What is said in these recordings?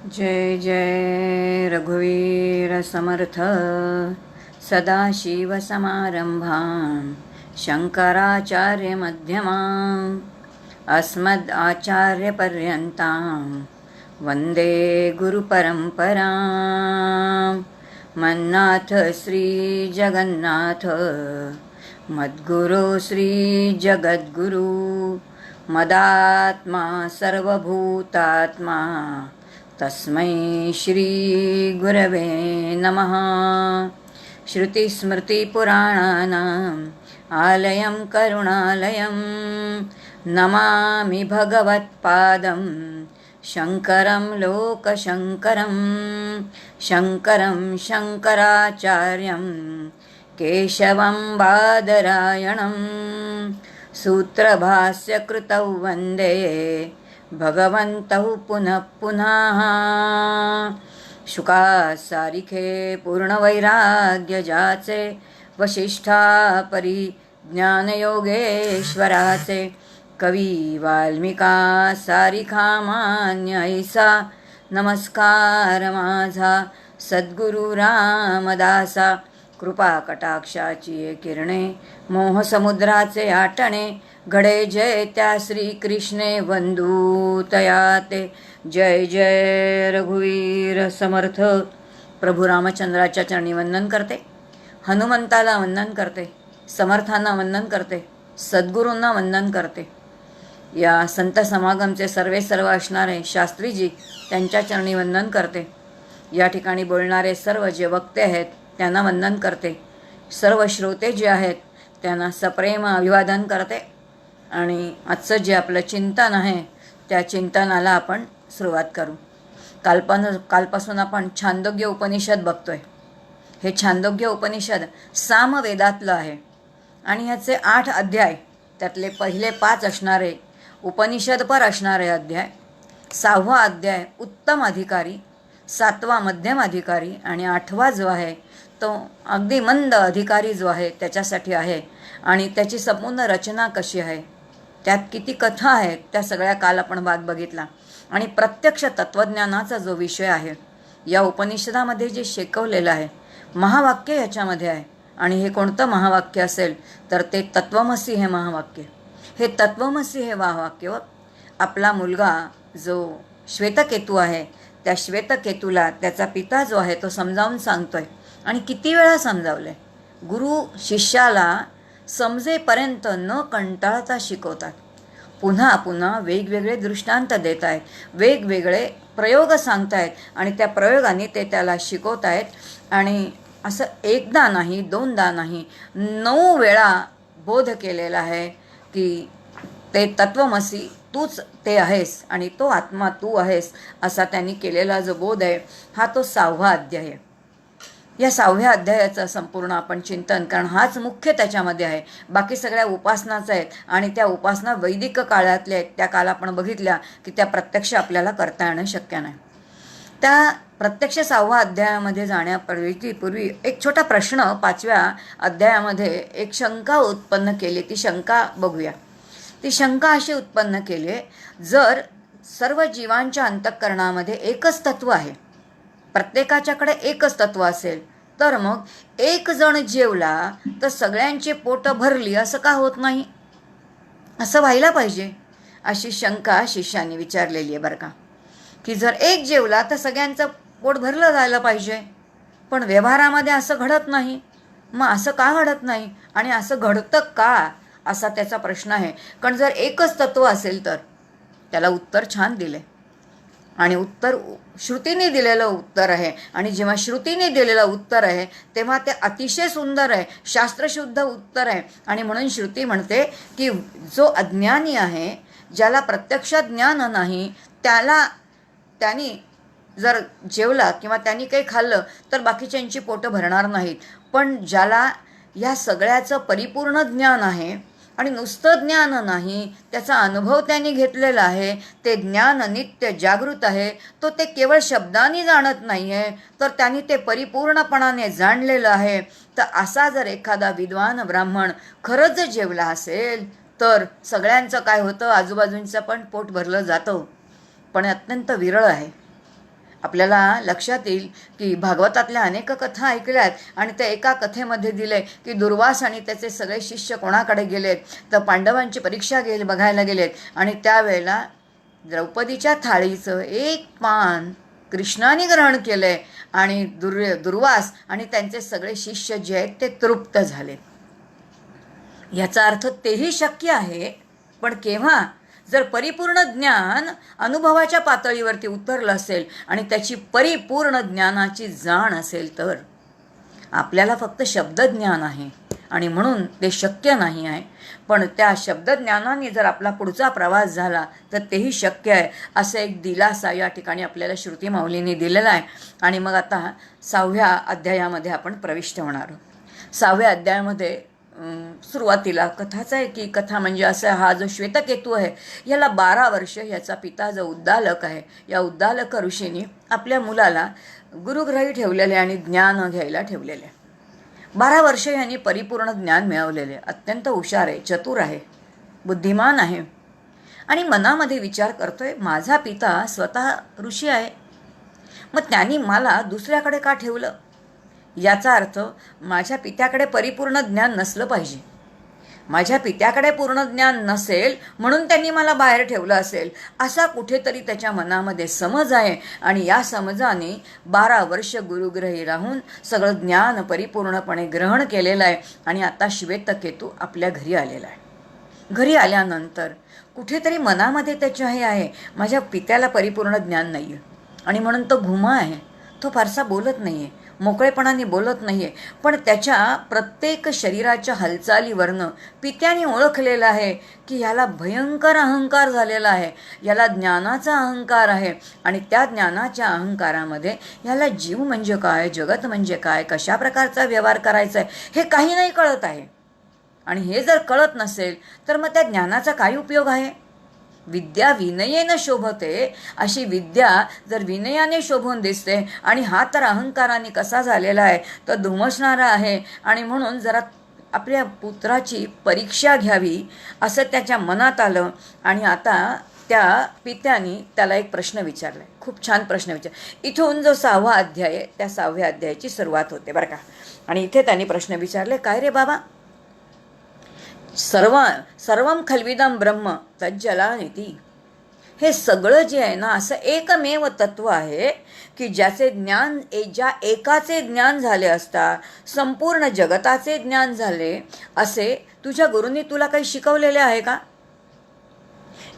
जय जय रघुवीर समर्थ सदाशिवसमारंभां शंकराचार्यमध्यमाम् अस्मदाचार्यपर्यन्तां वन्दे गुरुपरम्परां मन्नाथ श्रीजगन्नाथ मद्गुरो श्रीजगद्गुरु मदात्मा सर्वभूतात्मा तस्मै श्रीगुरवे नमः। श्रुतिस्मृतिपुराणानाम् आलयं करुणालयं नमामि भगवत्पादं शङ्करं लोकशङ्करं शङ्करं शङ्कराचार्यं केशवं बादरायणं सूत्रभाष्यकृतौ वन्दे भगवन्तौ पुनः पुनः। शुकासारिखे पूर्णवैराग्यजाचे वसिष्ठा परिज्ञानयोगेश्वराचे कवी वाल्मिका सारिखा मान्य ऐसा नमस्कार माझा सद्गुरु रामदासा। कृपा कटाक्षाची किरणे मोहसमुद्राचे आटणे घडे जय त्या श्रीकृष्णे वंदू तयाते। जय जय रघुवीर समर्थ। प्रभू रामचंद्राच्या चरणी वंदन करते, हनुमंताला वंदन करते, समर्थांना वंदन करते, सद्गुरूंना वंदन करते। या संत समागमचे सर्व असणारे शास्त्रीजी त्यांच्या चरणी वंदन करते। या ठिकाणी बोलणारे सर्व जे वक्ते आहेत त्यांना वंदन करते। सर्व श्रोते जे आहेत त्यांना सप्रेम अभिवादन करते। आणि आजचं जे आपलं चिंतन आहे त्या चिंतनाला आपण सुरुवात करू। कालपासून आपण छांदोग्य उपनिषद बघतोय। हे छांदोग्य उपनिषद सामवेदातलं आहे आणि ह्याचे 8 अध्याय, त्यातले पहिले 5 असणारे उपनिषदपर असणारे अध्याय, 6वा अध्याय उत्तम अधिकारी, 7वा मध्यम अधिकारी आणि 8वा जो आहे तो अगदी मंद अधिकारी जो आहे त्याच्यासाठी आहे। आणि त्याची संपूर्ण रचना कशी आहे, त्यात किती कथा आहेत, त्या सगळ्या काल आपण बघितला। आणि प्रत्यक्ष तत्त्वज्ञानाचा जो विषय आहे या उपनिषदामध्ये जे शिकवलेलं आहे, महावाक्य याच्यामध्ये आहे। आणि हे कोणतं महावाक्य असेल तर ते तत्वमसी हे महावाक्य। हे तत्वमसी हे महावाक्य आपला मुलगा जो श्वेतकेतू आहे त्या श्वेतकेतूला त्याचा पिता जो आहे तो समजावून सांगतोय। आणि किती वेळा समजावले, गुरु शिष्याला समजेपर्यंत न कंटाळता शिकवतात। पुन्हा पुन्हा वेगवेगळे दृष्टांत देत आहेत, वेगवेगळे प्रयोग सांगतायत आणि त्या प्रयोगाने ते त्याला शिकवत आहेत। आणि असं एकदा नाही, दोनदा नाही, 9 वेळा बोध केलेला आहे की ते तत्वमसी तूच ते आहेस आणि तो आत्मा तू आहेस असा त्यांनी केलेला जो बोध आहे हा तो 6वा अध्याय आहे। या 6व्या अध्यायाचं संपूर्ण आपण चिंतन, कारण हाच मुख्य त्याच्यामध्ये आहे। बाकी सगळ्या उपासनाच आहेत आणि त्या उपासना वैदिक काळातल्या आहेत। त्या काल आपण बघितल्या की त्या प्रत्यक्ष आपल्याला करता येणं शक्य नाही। त्या प्रत्यक्ष 6व्या अध्यायामध्ये जाण्यापूर्वी एक छोटा प्रश्न 5व्या अध्यायामध्ये एक शंका उत्पन्न केली। ती शंका बघूया। ती शंका अशी उत्पन्न केली, जर सर्व जीवांच्या अंतःकरणामध्ये एकच तत्व आहे, प्रत्येकाच्याकडे एकच तत्व असेल, तर मग एक जण जेवला तर सगळ्यांची पोटं भरली असं का होत नाही? असं व्हायला पाहिजे अशी शंका शिष्याने विचारलेली आहे बरं का। की जर एक जेवला तर सगळ्यांचं पोट भरलं जायला पाहिजे, पण व्यवहारामध्ये असं घडत नाही। मग असं का घडत नाही आणि असं घडतं का असा त्याचा प्रश्न आहे। कारण जर एकच तत्व असेल तर त्याला उत्तर छान दिले आणि उत्तर श्रुतीने दिलेलं उत्तर आहे। आणि जेव्हा श्रुतीने दिलेलं उत्तर आहे तेव्हा ते अतिशय सुंदर आहे, शास्त्रशुद्ध उत्तर आहे। आणि म्हणून श्रुती म्हणते की जो अज्ञानी आहे, ज्याला प्रत्यक्ष ज्ञान नाही, त्यांनी जर जेवला किंवा त्यांनी काही खाल्लं तर बाकीच्यांची पोटं भरणार नाहीत। पण ज्याला या सगळ्याचं परिपूर्ण ज्ञान आहे आणि नुसतं ज्ञान नाही, त्याचा अनुभव त्यांनी घेतलेला आहे, ते ज्ञान नित्य जागृत आहे, तो ते केवळ शब्दांनी जाणत नाही आहे, तर त्यांनी ते परिपूर्णपणाने जाणलेलं आहे। तर असा जर एखादा विद्वान ब्राह्मण खरंच जेवला असेल तर सगळ्यांचं काय होतं, आजूबाजूंचं पण पोट भरलं जातं, पण अत्यंत विरळ आहे। आपल्याला लक्षात येईल की भागवतातल्या अनेक कथा ऐकल्या आहेत आणि त्या एका कथेमध्ये दिले की दुर्वास आणि त्याचे सगळे शिष्य कोणाकडे गेलेत, तर पांडवांची परीक्षा बघायला गेलेत आणि त्यावेळेला द्रौपदीच्या थाळीचं एक पान कृष्णाने ग्रहण केलंय आणि दुर्वास आणि त्यांचे सगळे शिष्य जे आहेत ते तृप्त झाले. याचा अर्थ तेही शक्य आहे, पण केव्हा? जर परिपूर्ण ज्ञान अनुभवाच्या पातळीवरती उतरलं असेल आणि त्याची परिपूर्ण ज्ञानाची जाण असेल तर. आपल्याला फक्त शब्दज्ञान आहे आणि म्हणून ते शक्य नाही आहे, पण त्या शब्दज्ञानाने जर आपला पुढचा प्रवास झाला तर तेही शक्य आहे, असं एक दिलासा या ठिकाणी आपल्याला श्रुती माऊलींनी दिलेला आहे. आणि मग आता 6व्या अध्यायामध्ये आपण प्रविष्ट होणार आहोत. 6व्या अध्यायामध्ये सुरुवातीला कथाच आहे की कथा म्हणजे असं, हा जो श्वेतकेतू आहे याला 12 वर्ष याचा पिता जो उद्दालक आहे, या उद्दालक ऋषींनी आपल्या मुलाला गुरुग्रही ठेवलेले आणि ज्ञान घ्यायला ठेवलेले. 12 वर्ष यांनी परिपूर्ण ज्ञान मिळवलेले. अत्यंत हुशार आहे, चतुर आहे, बुद्धिमान आहे आणि मनामध्ये विचार करतोय माझा पिता स्वतः ऋषी आहे, मग त्यांनी मला दुसऱ्याकडे का ठेवलं? याचा अर्थ माझ्या पित्याकडे परिपूर्ण ज्ञान नसलं पाहिजे. माझ्या पित्याकडे पूर्ण ज्ञान नसेल म्हणून त्यांनी मला बाहेर ठेवलं असेल, असा कुठेतरी त्याच्या मनामध्ये समज आहे. आणि या समजाने 12 वर्ष गुरुग्रही राहून सगळं ज्ञान परिपूर्णपणे ग्रहण केलेलं आहे. आणि आता श्वेतकेतू आपल्या घरी आलेला आहे. घरी आल्यानंतर कुठेतरी मनामध्ये त्याच्या हे आहे, माझ्या पित्याला परिपूर्ण ज्ञान नाही आहे आणि म्हणून तो घुमा आहे, तो फारसा बोलत नाही आहे, मोकळेपणाने बोलत नाही आहे, पण त्याच्या प्रत्येक शरीराच्या हालचालीवरनं पित्याने ओळखलेलं आहे की ह्याला भयंकर अहंकार झालेला आहे, याला ज्ञानाचा अहंकार आहे. आणि त्या ज्ञानाच्या अहंकारामध्ये ह्याला जीव म्हणजे काय, जगत म्हणजे काय, कशा प्रकारचा व्यवहार करायचा आहे हे काही नाही कळत आहे. आणि हे जर कळत नसेल तर मग त्या ज्ञानाचा काय उपयोग आहे? विद्या विनयेन शोभते, अशी विद्या जर विनयाने शोभून दिसते आणि हा तर अहंकाराने कसा झालेला आहे, तर धुमसणारा आहे. आणि म्हणून जरा आपल्या पुत्राची परीक्षा घ्यावी असं त्याच्या मनात आलं. आणि आता त्या पित्याने त्याला एक प्रश्न विचारला, खूप छान प्रश्न विचार. इथून जो 6वा अध्याय आहे त्या 6व्या अध्यायाची सुरुवात होते बरं का. आणि इथे त्यांनी प्रश्न विचारले, काय रे बाबा, सर्वं खल्विदं ब्रह्म तज्जलानिती. हे सगळं जे आहे ना असं एकमेव तत्व आहे की ज्याचे ज्ञान, ज्या एकाचे ज्ञान झाले असता संपूर्ण जगताचे ज्ञान झाले असे तुझ्या गुरूंनी तुला काही शिकवलेले आहे का?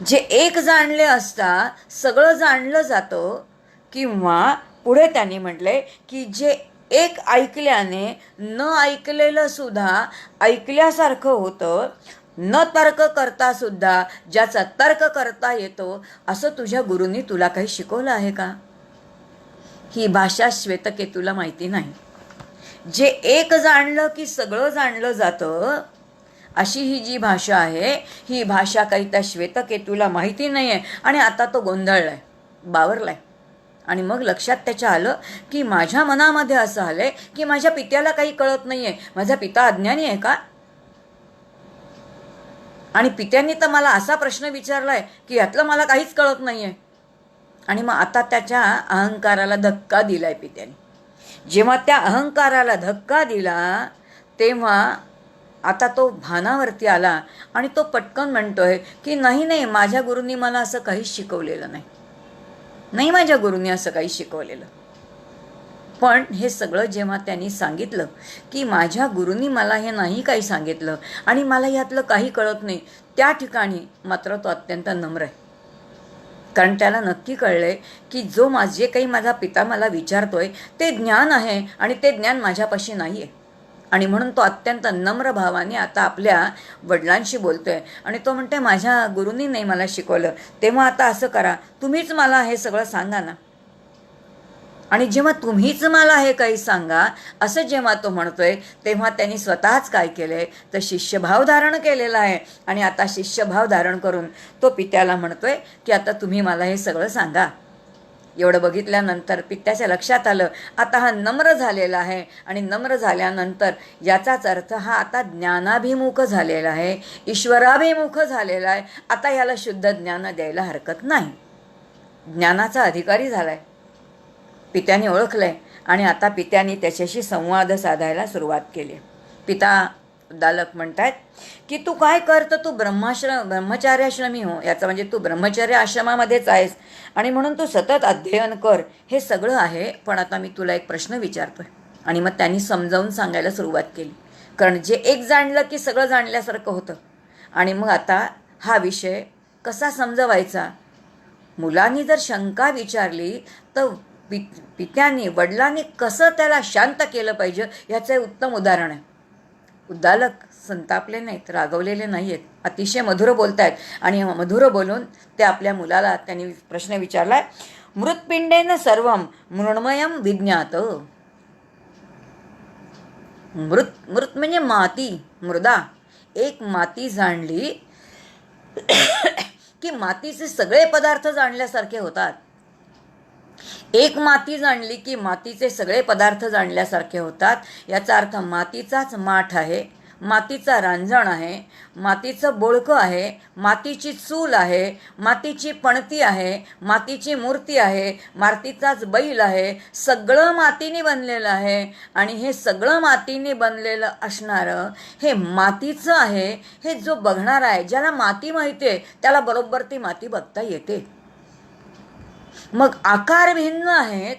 जे एक जाणले असता सगळं जाणलं जातं. किंवा पुढे त्यांनी म्हटले की जे एक ऐकल्याने न ऐकलेलं सुद्धा ऐकल्यासारखं होतं, न तर्क करता सुद्धा ज्याचा तर्क करता येतो, असं तुझ्या गुरूंनी तुला काही शिकवलं आहे का? ही भाषा श्वेतकेतूला माहिती नाही. जे एक जाणलं की सगळं जाणलं जातं, अशी ही जी भाषा आहे ही भाषा काही त्या श्वेतकेतूला माहिती नाही आहे. आणि आता तो गोंधळलाय, बावरलाय. आणि मग लक्षात त्याच्या आलं की माझ्या मनामध्ये असं आलंय की माझ्या पित्याला काही कळत नाहीये, माझा पिता अज्ञानी आहे का? आणि पित्यांनी तर मला असा प्रश्न विचारलाय की यातलं मला काहीच कळत नाहीये. आणि मग आता त्याच्या अहंकाराला धक्का दिलाय पित्याने. जेव्हा त्या अहंकाराला धक्का दिला तेव्हा आता तो भानावरती आला आणि तो पटकन म्हणतोय की नाही, माझ्या गुरूंनी मला असं काहीच शिकवलेलं नाही, माझ्या गुरूंनी असं काही शिकवलेलं. पण हे सगळं जेव्हा त्यांनी सांगितलं की माझ्या गुरूंनी मला हे नाही काही सांगितलं आणि मला यातलं काही कळत नाही, त्या ठिकाणी मात्र तो अत्यंत नम्र आहे. कारण त्याला नक्की कळलंय की जे काही माझा पिता मला विचारतोय ते ज्ञान आहे आणि ते ज्ञान माझ्यापाशी नाही आहे. आणि म्हणून तो अत्यंत नम्र भावाने आता आपल्या वडिलांशी बोलतोय. आणि तो म्हणते माझ्या गुरूंनी नाही मला शिकवलं, तेव्हा आता असं करा, तुम्हीच मला हे सगळं सांगा ना. आणि जेव्हा तुम्हीच मला हे काही सांगा असं जेव्हा तो म्हणतोय तेव्हा त्यांनी स्वतःच काय केलंय तर शिष्यभाव धारण केलेला आहे. आणि आता शिष्यभाव धारण करून तो पित्याला म्हणतोय की आता तुम्ही मला हे सगळं सांगा. एवढं बघितल्यानंतर पित्याच्या लक्षात आलं आता हा नम्र झालेला आहे. आणि नम्र झाल्यानंतर याचाच अर्थ हा आता ज्ञानाभिमुख झालेला आहे, ईश्वराभिमुख झालेला आहे. आता याला शुद्ध ज्ञान द्यायला हरकत नाही, ज्ञानाचा अधिकारी झालाय. पित्याने ओळखलंय आणि आता पित्याने त्याच्याशी संवाद साधायला सुरुवात केली. पिता उद्दालक म्हणतात की तू काय कर, तर तू ब्रह्मचार्याश्रमी हो. याचा म्हणजे तू ब्रह्मचर्य आश्रमामध्येच आहेस आणि म्हणून तू सतत अध्ययन कर, हे सगळं आहे. पण आता मी तुला एक प्रश्न विचारतोय. आणि मग त्यांनी समजावून सांगायला सुरुवात केली. कारण जे एक जाणलं की सगळं जाणल्यासारखं होतं. आणि मग आता हा विषय कसा समजवायचा. मुलांनी जर शंका विचारली तर पित्यांनी वडिलांनी कसं त्याला शांत केलं पाहिजे ह्याचं उत्तम उदाहरण आहे. उद्दालक संतापले नाहीत, रागवलेले नाही आहेत, अतिशय मधुर बोलत आहेत. आणि मधुर बोलून ते आपल्या मुलाला त्यांनी प्रश्न विचारलाय. मृत्पिंडेन सर्वम मृण्मयम विज्ञात. मृत म्हणजे माती, मृदा. एक माती जाणली की मातीचे सगळे पदार्थ जाणल्यासारखे होतात. एक माती जाणली की मातीचे सगळे पदार्थ जाणल्यासारखे होतात. याचा अर्थ मातीचाच माठ आहे, मातीचा रांजण आहे, मातीचं बोळकं आहे, मातीची चूल आहे, मातीची पणती आहे, मातीची मूर्ती आहे, मातीचाच बैल आहे. सगळं मातीने बनलेलं आहे. आणि हे सगळं मातीने बनलेलं असणारं हे मातीचं आहे. हे जो बघणार आहे, ज्याला माती माहिती आहे, त्याला बरोबर ती माती बघता येते. मग आकार भिन्न आहेत,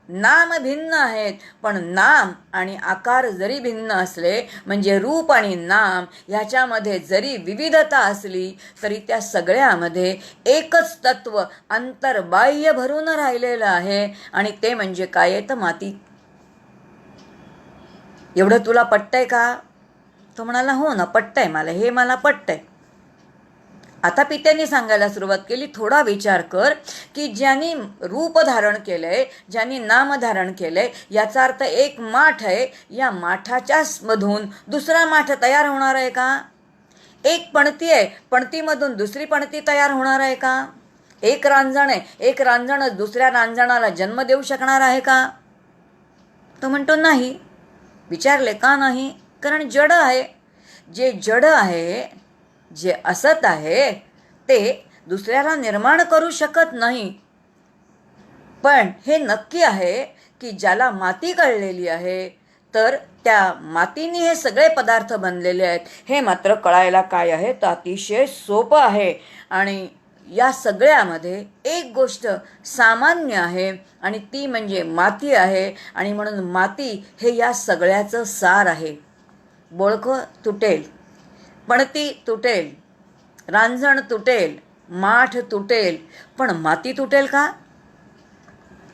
नाम भिन्न आहेत. पण नाम आणि आकार जरी भिन्न असले, म्हणजे रूप आणि नाम ह्याच्यामध्ये जरी विविधता असली, तरी त्या सगळ्यामध्ये एकच तत्व अंतर्बाह्य भरून राहिलेलं आहे. आणि ते म्हणजे काय, तर माती. एवढं तुला पटतंय का? तो म्हणाला हो ना, पटतंय मला, हे मला पटतंय. आता पित्यांनी सांगायला सुरुवात केली, थोडा विचार कर की ज्यांनी रूप धारण केलंय, ज्यांनी नाम धारण केलंय, याचा अर्थ एक माठ आहे. या माठाच्याच मधून दुसरा माठ तयार होणार आहे का? एक पणती आहे, पणतीमधून दुसरी पणती तयार होणार आहे का? एक रांजण आहे, एक रांजण दुसऱ्या रांजणाला जन्म देऊ शकणार आहे का? तो म्हणतो नाही. विचारले का नाही? कारण जड आहे. जे जड आहे, जे असत आहे, ते दुसऱ्याला निर्माण करू शकत नाही. पण हे नक्की आहे की ज्याला माती कळलेली आहे, तर त्या मातीने हे सगळे पदार्थ बनलेले आहेत. हे मात्र कळायला काय आहे, तर अतिशय सोपं आहे. आणि या सगळ्यामध्ये एक गोष्ट सामान्य आहे आणि ती म्हणजे माती आहे. आणि म्हणून माती हे या सगळ्याचं सार आहे. बोळकं तुटेल, पणती तुटेल, रांजण तुटेल, माठ तुटेल, पण माती तुटेल का?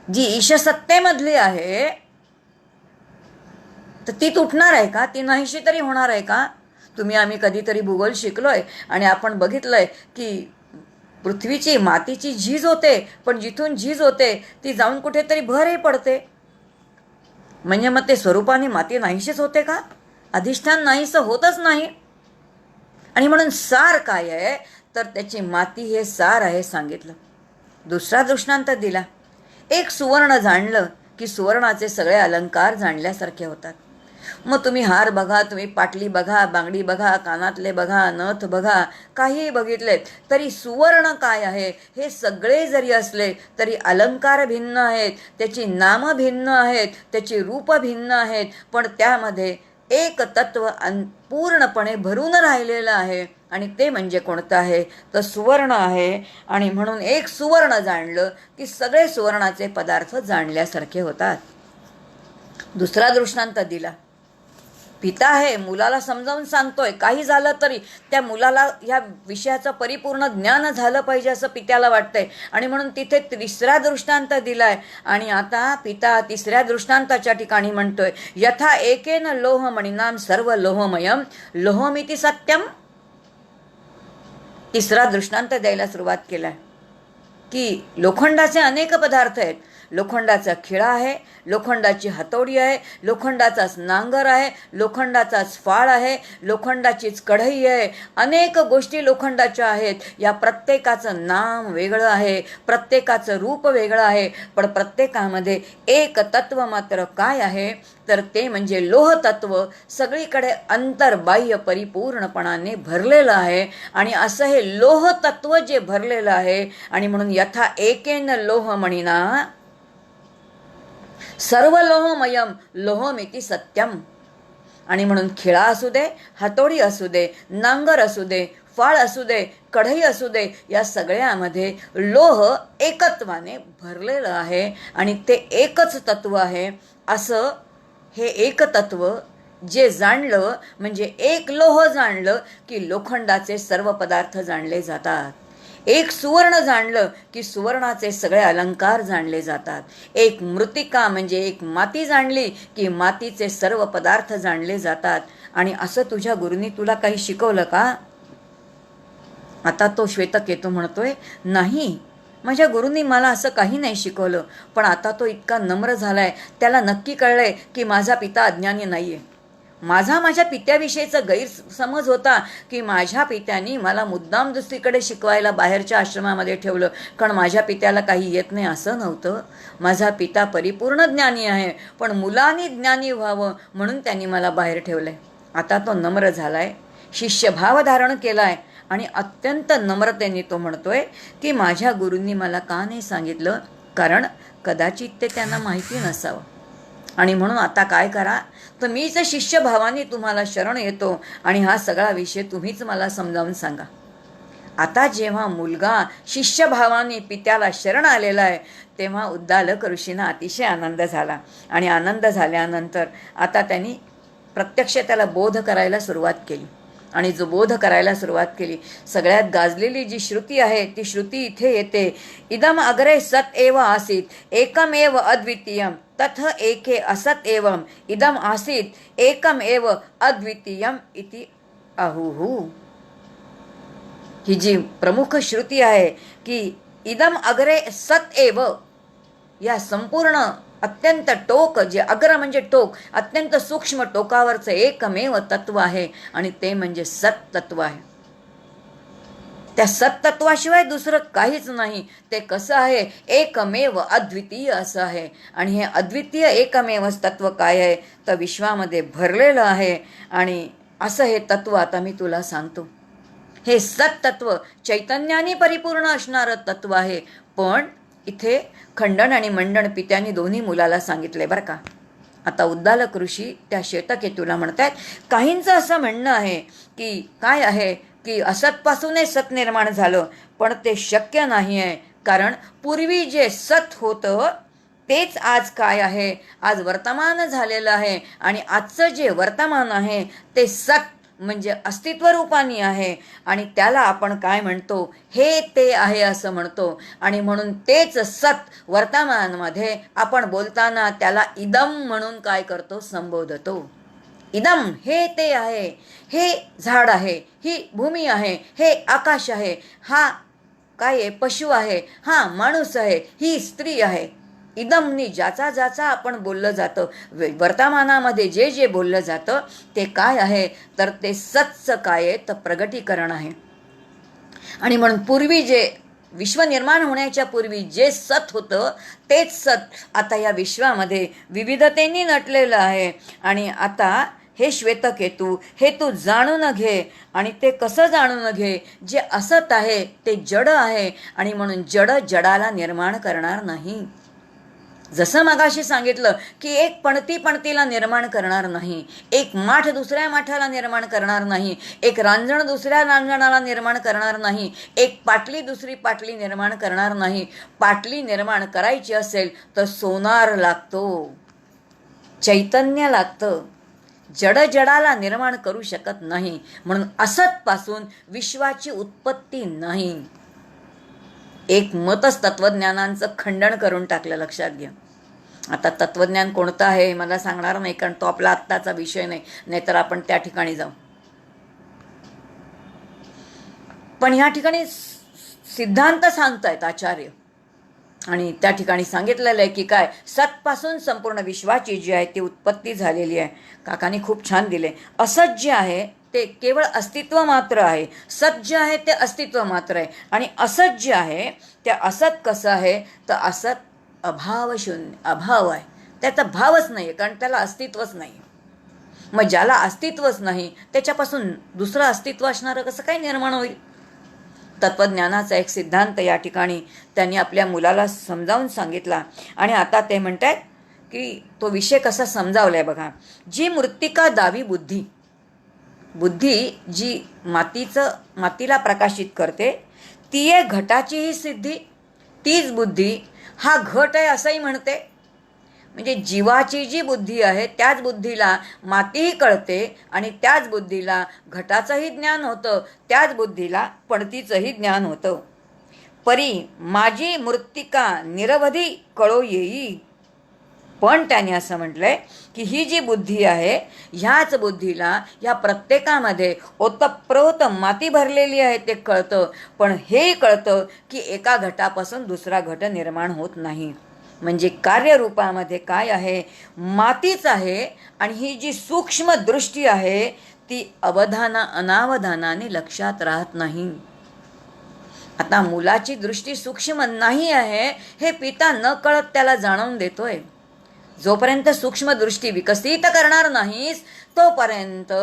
जी ईशसत्तेमधली आहे तर ती तुटणार आहे का? ती नाहीशी तरी होणार आहे का? आम्ही कधीतरी भूगोल शिकलोय आणि आपण बघितलंय की पृथ्वीची मातीची झीज होते, पण जिथून झीज होते ती जाऊन कुठेतरी भरही पडते. म्हणजे मग ते स्वरूपाने माती नाहीशीच होते का? अधिष्ठान नाहीसं होतच नाही. आणि म्हणून सार काय आहे, तर त्याची माती हे सार आहे सांगितलं. दुसरा दृष्टांत दिला. एक सुवर्ण जाणलं की सुवर्णाचे सगळे अलंकार जाणल्यासारखे होतात. मग तुम्ही हार बघा, तुम्ही पाटली बघा, बांगडी बघा, कानातले बघा, नथ बघा, काहीही बघितले तरी सुवर्ण काय आहे हे सगळे जरी असले तरी अलंकार भिन्न आहेत, त्याची नामं भिन्न आहेत, त्याची रूप भिन्न आहेत. पण त्यामध्ये एक तत्व पूर्णपणे भरून राहिलेलं आहे. आणि ते म्हणजे कोणतं आहे, तर सुवर्ण आहे. आणि म्हणून एक सुवर्ण जाणलं की सगळे सुवर्णाचे पदार्थ जाणल्यासारखे होतात. दुसरा दृष्टांत दिला. पिता आहे, मुलाला समजावून सांगतोय. काही झालं तरी त्या मुलाला ह्या विषयाचं परिपूर्ण ज्ञान झालं पाहिजे असं पित्याला वाटतंय. आणि म्हणून तिथे तिसरा दृष्टांत दिलाय. आणि आता पिता तिसऱ्या दृष्टांताच्या ठिकाणी म्हणतोय, यथा एकेन लोहमणीनाम सर्व लोहमयम लोहमिति सत्यम. तिसरा दृष्टांत द्यायला सुरुवात केलाय की लोखंडाचे अनेक पदार्थ आहेत. लोखंडाचा खिळा आहे, लोखंडाची हातोडी आहे, लोखंडाचाच नांगर आहे, लोखंडाचाच फाळ आहे, लोखंडाचीच कढई आहे. अनेक गोष्टी लोखंडाच्या आहेत. या प्रत्येकाचं नाम वेगळं आहे, प्रत्येकाचं रूप वेगळं आहे. पण प्रत्येकामध्ये एक तत्व मात्र काय आहे, तर ते म्हणजे लोह तत्व सगळीकडे अंतर्बाह्य परिपूर्णपणाने भरलेलं आहे. आणि असं हे लोह तत्व जे भरलेलं आहे. आणि म्हणून यथा एकेन लोहमणीना सर्व लोहमयम लोहमिति सत्यम. आणि म्हणून खिळा असू दे, हातोडी असू दे, नांगर असू दे, फाळ असू दे, कढई असू दे, या सगळ्यामध्ये लोह एकत्वाने भरलेलं आहे आणि ते एकच तत्व आहे. असं हे एक तत्व जे जाणलं म्हणजे एक लोह जाणलं की लोखंडाचे सर्व पदार्थ जाणले जातात. एक सुवर्ण जाणलं की सुवर्णाचे सगळे अलंकार जाणले जातात. एक मृत्तिका म्हणजे एक माती जाणली की मातीचे सर्व पदार्थ जाणले जातात. आणि असं तुझ्या गुरूंनी तुला काही शिकवलं का? आता तो श्वेतकेतू म्हणतोय, नाही, माझ्या गुरूंनी मला असं काही नाही शिकवलं. पण आता तो इतका नम्र झालाय, त्याला नक्की कळलंय की माझा पिता अज्ञानी नाहीये. माझ्या पित्याविषयीचा गैरसमज होता की माझ्या पित्यानी मला मुद्दाम दुसरीकडे शिकवायला बाहेरच्या आश्रमामध्ये ठेवलं, कारण माझ्या पित्याला काही येत नाही असं नव्हतं. माझा पिता परिपूर्ण ज्ञानी आहे, पण मुलांनी ज्ञानी व्हावं म्हणून त्यांनी मला बाहेर ठेवलंय. आता तो नम्र झालाय, शिष्यभाव धारण केलाय आणि अत्यंत नम्रतेने तो म्हणतोय की माझ्या गुरूंनी मला का नाही सांगितलं, कारण कदाचित ते त्यांना माहिती नसावं. आणि म्हणून आता काय करा, तर मीच शिष्यभावाने तुम्हाला शरण येतो आणि हा सगळा विषय तुम्हीच मला समजावून सांगा. आता जेव्हा मुलगा शिष्यभावाने पित्याला शरण आलेला आहे तेव्हा उद्दालक ऋषींना अतिशय आनंद झाला. आणि आनंद झाल्यानंतर आता त्यांनी प्रत्यक्ष त्याला बोध करायला सुरुवात केली. आणि जो बोध करायला सुरुवात केली, सगळ्यात गाजलेली जी श्रुती आहे ती श्रुती इथे येते. इदम अग्रे सत एव आसीत एकमेव अद्वितीयम तथ एके असत एवम इदम आसीत एकमेव अद्वितीयम इति आहुहु. ही जी प्रमुख श्रुती आहे की इदम अग्रे सत एव, या संपूर्ण अत्यंत टोक, जे अग्र म्हणजे टोक, अत्यंत सूक्ष्म टोकावरचं एकमेव तत्व आहे आणि ते म्हणजे सत तत्व आहे. त्या सत्तत्वाशिवाय दुसरं काहीच नाही. ते कसं आहे, एकमेव अद्वितीय असं आहे. आणि हे अद्वितीय एकमेव तत्व काय आहे, तर विश्वामध्ये भरलेलं आहे. आणि असं हे तत्व आता मी तुला सांगतो. हे सत्तत्व चैतन्याने परिपूर्ण असणारं तत्व आहे. पण इथे खंडन आणि मंडन पित्याने दोन्ही मुलाला सांगितले बरं का. आता उद्दालक ऋषी त्या श्वेतकेतूला म्हणतात, काहींचं असं म्हणणं आहे की काय आहे की असतपासूनच सत निर्माण झालं, पण ते शक्य नाही आहे. कारण पूर्वी जे सत होतं तेच आज काय आहे, आज वर्तमान झालेलं आहे. आणि आजचं जे वर्तमान आहे ते सत म्हणजे अस्तित्व रूपानी आहे. आणि त्याला आपण काय म्हणतो, हे ते आहे असं म्हणतो. आणि म्हणून तेच सत वर्तमानमध्ये आपण बोलताना त्याला इदम म्हणून काय करतो, संबोधतो. इदम हे ते आहे, हे झाड आहे, ही भूमी आहे, हे आकाश आहे, हा काय आहे, पशु आहे, हा माणूस आहे, ही स्त्री आहे. इदमनी ज्याचा ज्याचा आपण बोललं जातं, वर्तमानामध्ये जे जे बोललं जातं ते काय आहे, तर ते सत्चं काय आहे, तर प्रगटीकरण आहे. आणि म्हणून पूर्वी जे विश्व निर्माण होण्याच्या पूर्वी जे सत होतं तेच सत आता या विश्वामध्ये विविधतेने नटलेलं आहे. आणि आता हे श्वेतकेतू, हे तू जाणून घे. आणि ते कसं जाणून घे, जे असत आहे ते जड आहे आणि म्हणून जड जडाला निर्माण करणार नाही. जसं मगाशी सांगितलं की एक पणती पणतीला निर्माण करणार नाही, एक माठ दुसऱ्या माठाला निर्माण करणार नाही, एक रांजण दुसऱ्या रांजणाला निर्माण करणार नाही, एक पाटली दुसरी पाटली निर्माण करणार नाही. पाटली निर्माण करायची असेल तर सोनार लागतो, चैतन्य लागतं. जड जडाला निर्माण करू शकत नाही. म्हणून असतपासून विश्वाची उत्पत्ती नाही. एक मतच तत्वज्ञानांचं खंडन करून टाकलं, लक्षात घ्या. आता तत्वज्ञान कोणतं आहे मला सांगणार नाही, कारण तो आपला आत्ताचा विषय नाही, नाहीतर आपण त्या ठिकाणी जाऊ. पण ह्या ठिकाणी सिद्धांत सांगतायत आचार्य. आणि त्या ठिकाणी सांगितलेलं आहे की काय, सतपासून संपूर्ण विश्वाची जी आहे ती उत्पत्ती झालेली आहे. काकांनी खूप छान दिले. असत जे आहे ते केवळ अस्तित्व मात्र आहे, सत जे आहे ते अस्तित्व मात्र आहे. आणि असत जे आहे ते असत कसं आहे, तर असत अभाव शून्य, अभाव आहे, त्याचा भावच नाही आहे, कारण त्याला अस्तित्वच नाही. मग ज्याला अस्तित्वच नाही त्याच्यापासून दुसरं अस्तित्व असणारं कसं काय निर्माण होईल. तत्वज्ञानाचा एक सिद्धांत या ठिकाणी त्यांनी आपल्या मुलाला समजावून सांगितला. आणि आता ते म्हणतात की तो विषय कसा समजावलाय बघा. जी मृत्तिका दावी बुद्धी, बुद्धी जी मातीला प्रकाशित करते, ती आहे घटाचीही सिद्धी, तीच बुद्धी हा घट आहे असंही म्हणते. म्हणजे जीवाची जी बुद्धी आहे त्याच बुद्धीला मातीही कळते आणि त्याच बुद्धीला घटाचंही ज्ञान होतं, त्याच बुद्धीला पणतीचंही ज्ञान होतं. परी माझी मृत्तिका निरवधी कळो येई. पण त्याने असं म्हटलंय की ही जी बुद्धी आहे ह्याच बुद्धीला या प्रत्येकामध्ये ओतप्रोत माती भरलेली आहे ते कळतं. पण हे कळतं की एका घटापासून दुसरा घट निर्माण होत नाही. म्हणजे कार्यरूपामध्ये काय आहे, मातीच आहे. आणि ही जी सूक्ष्म दृष्टी आहे ती अनावधानाने लक्षात राहत नाही. आता मुलाची दृष्टी सूक्ष्म नाही आहे हे पिता न कळत त्याला जाणवून देतोय. जोपर्यंत सूक्ष्म दृष्टी विकसित करणार नाहीस तोपर्यंत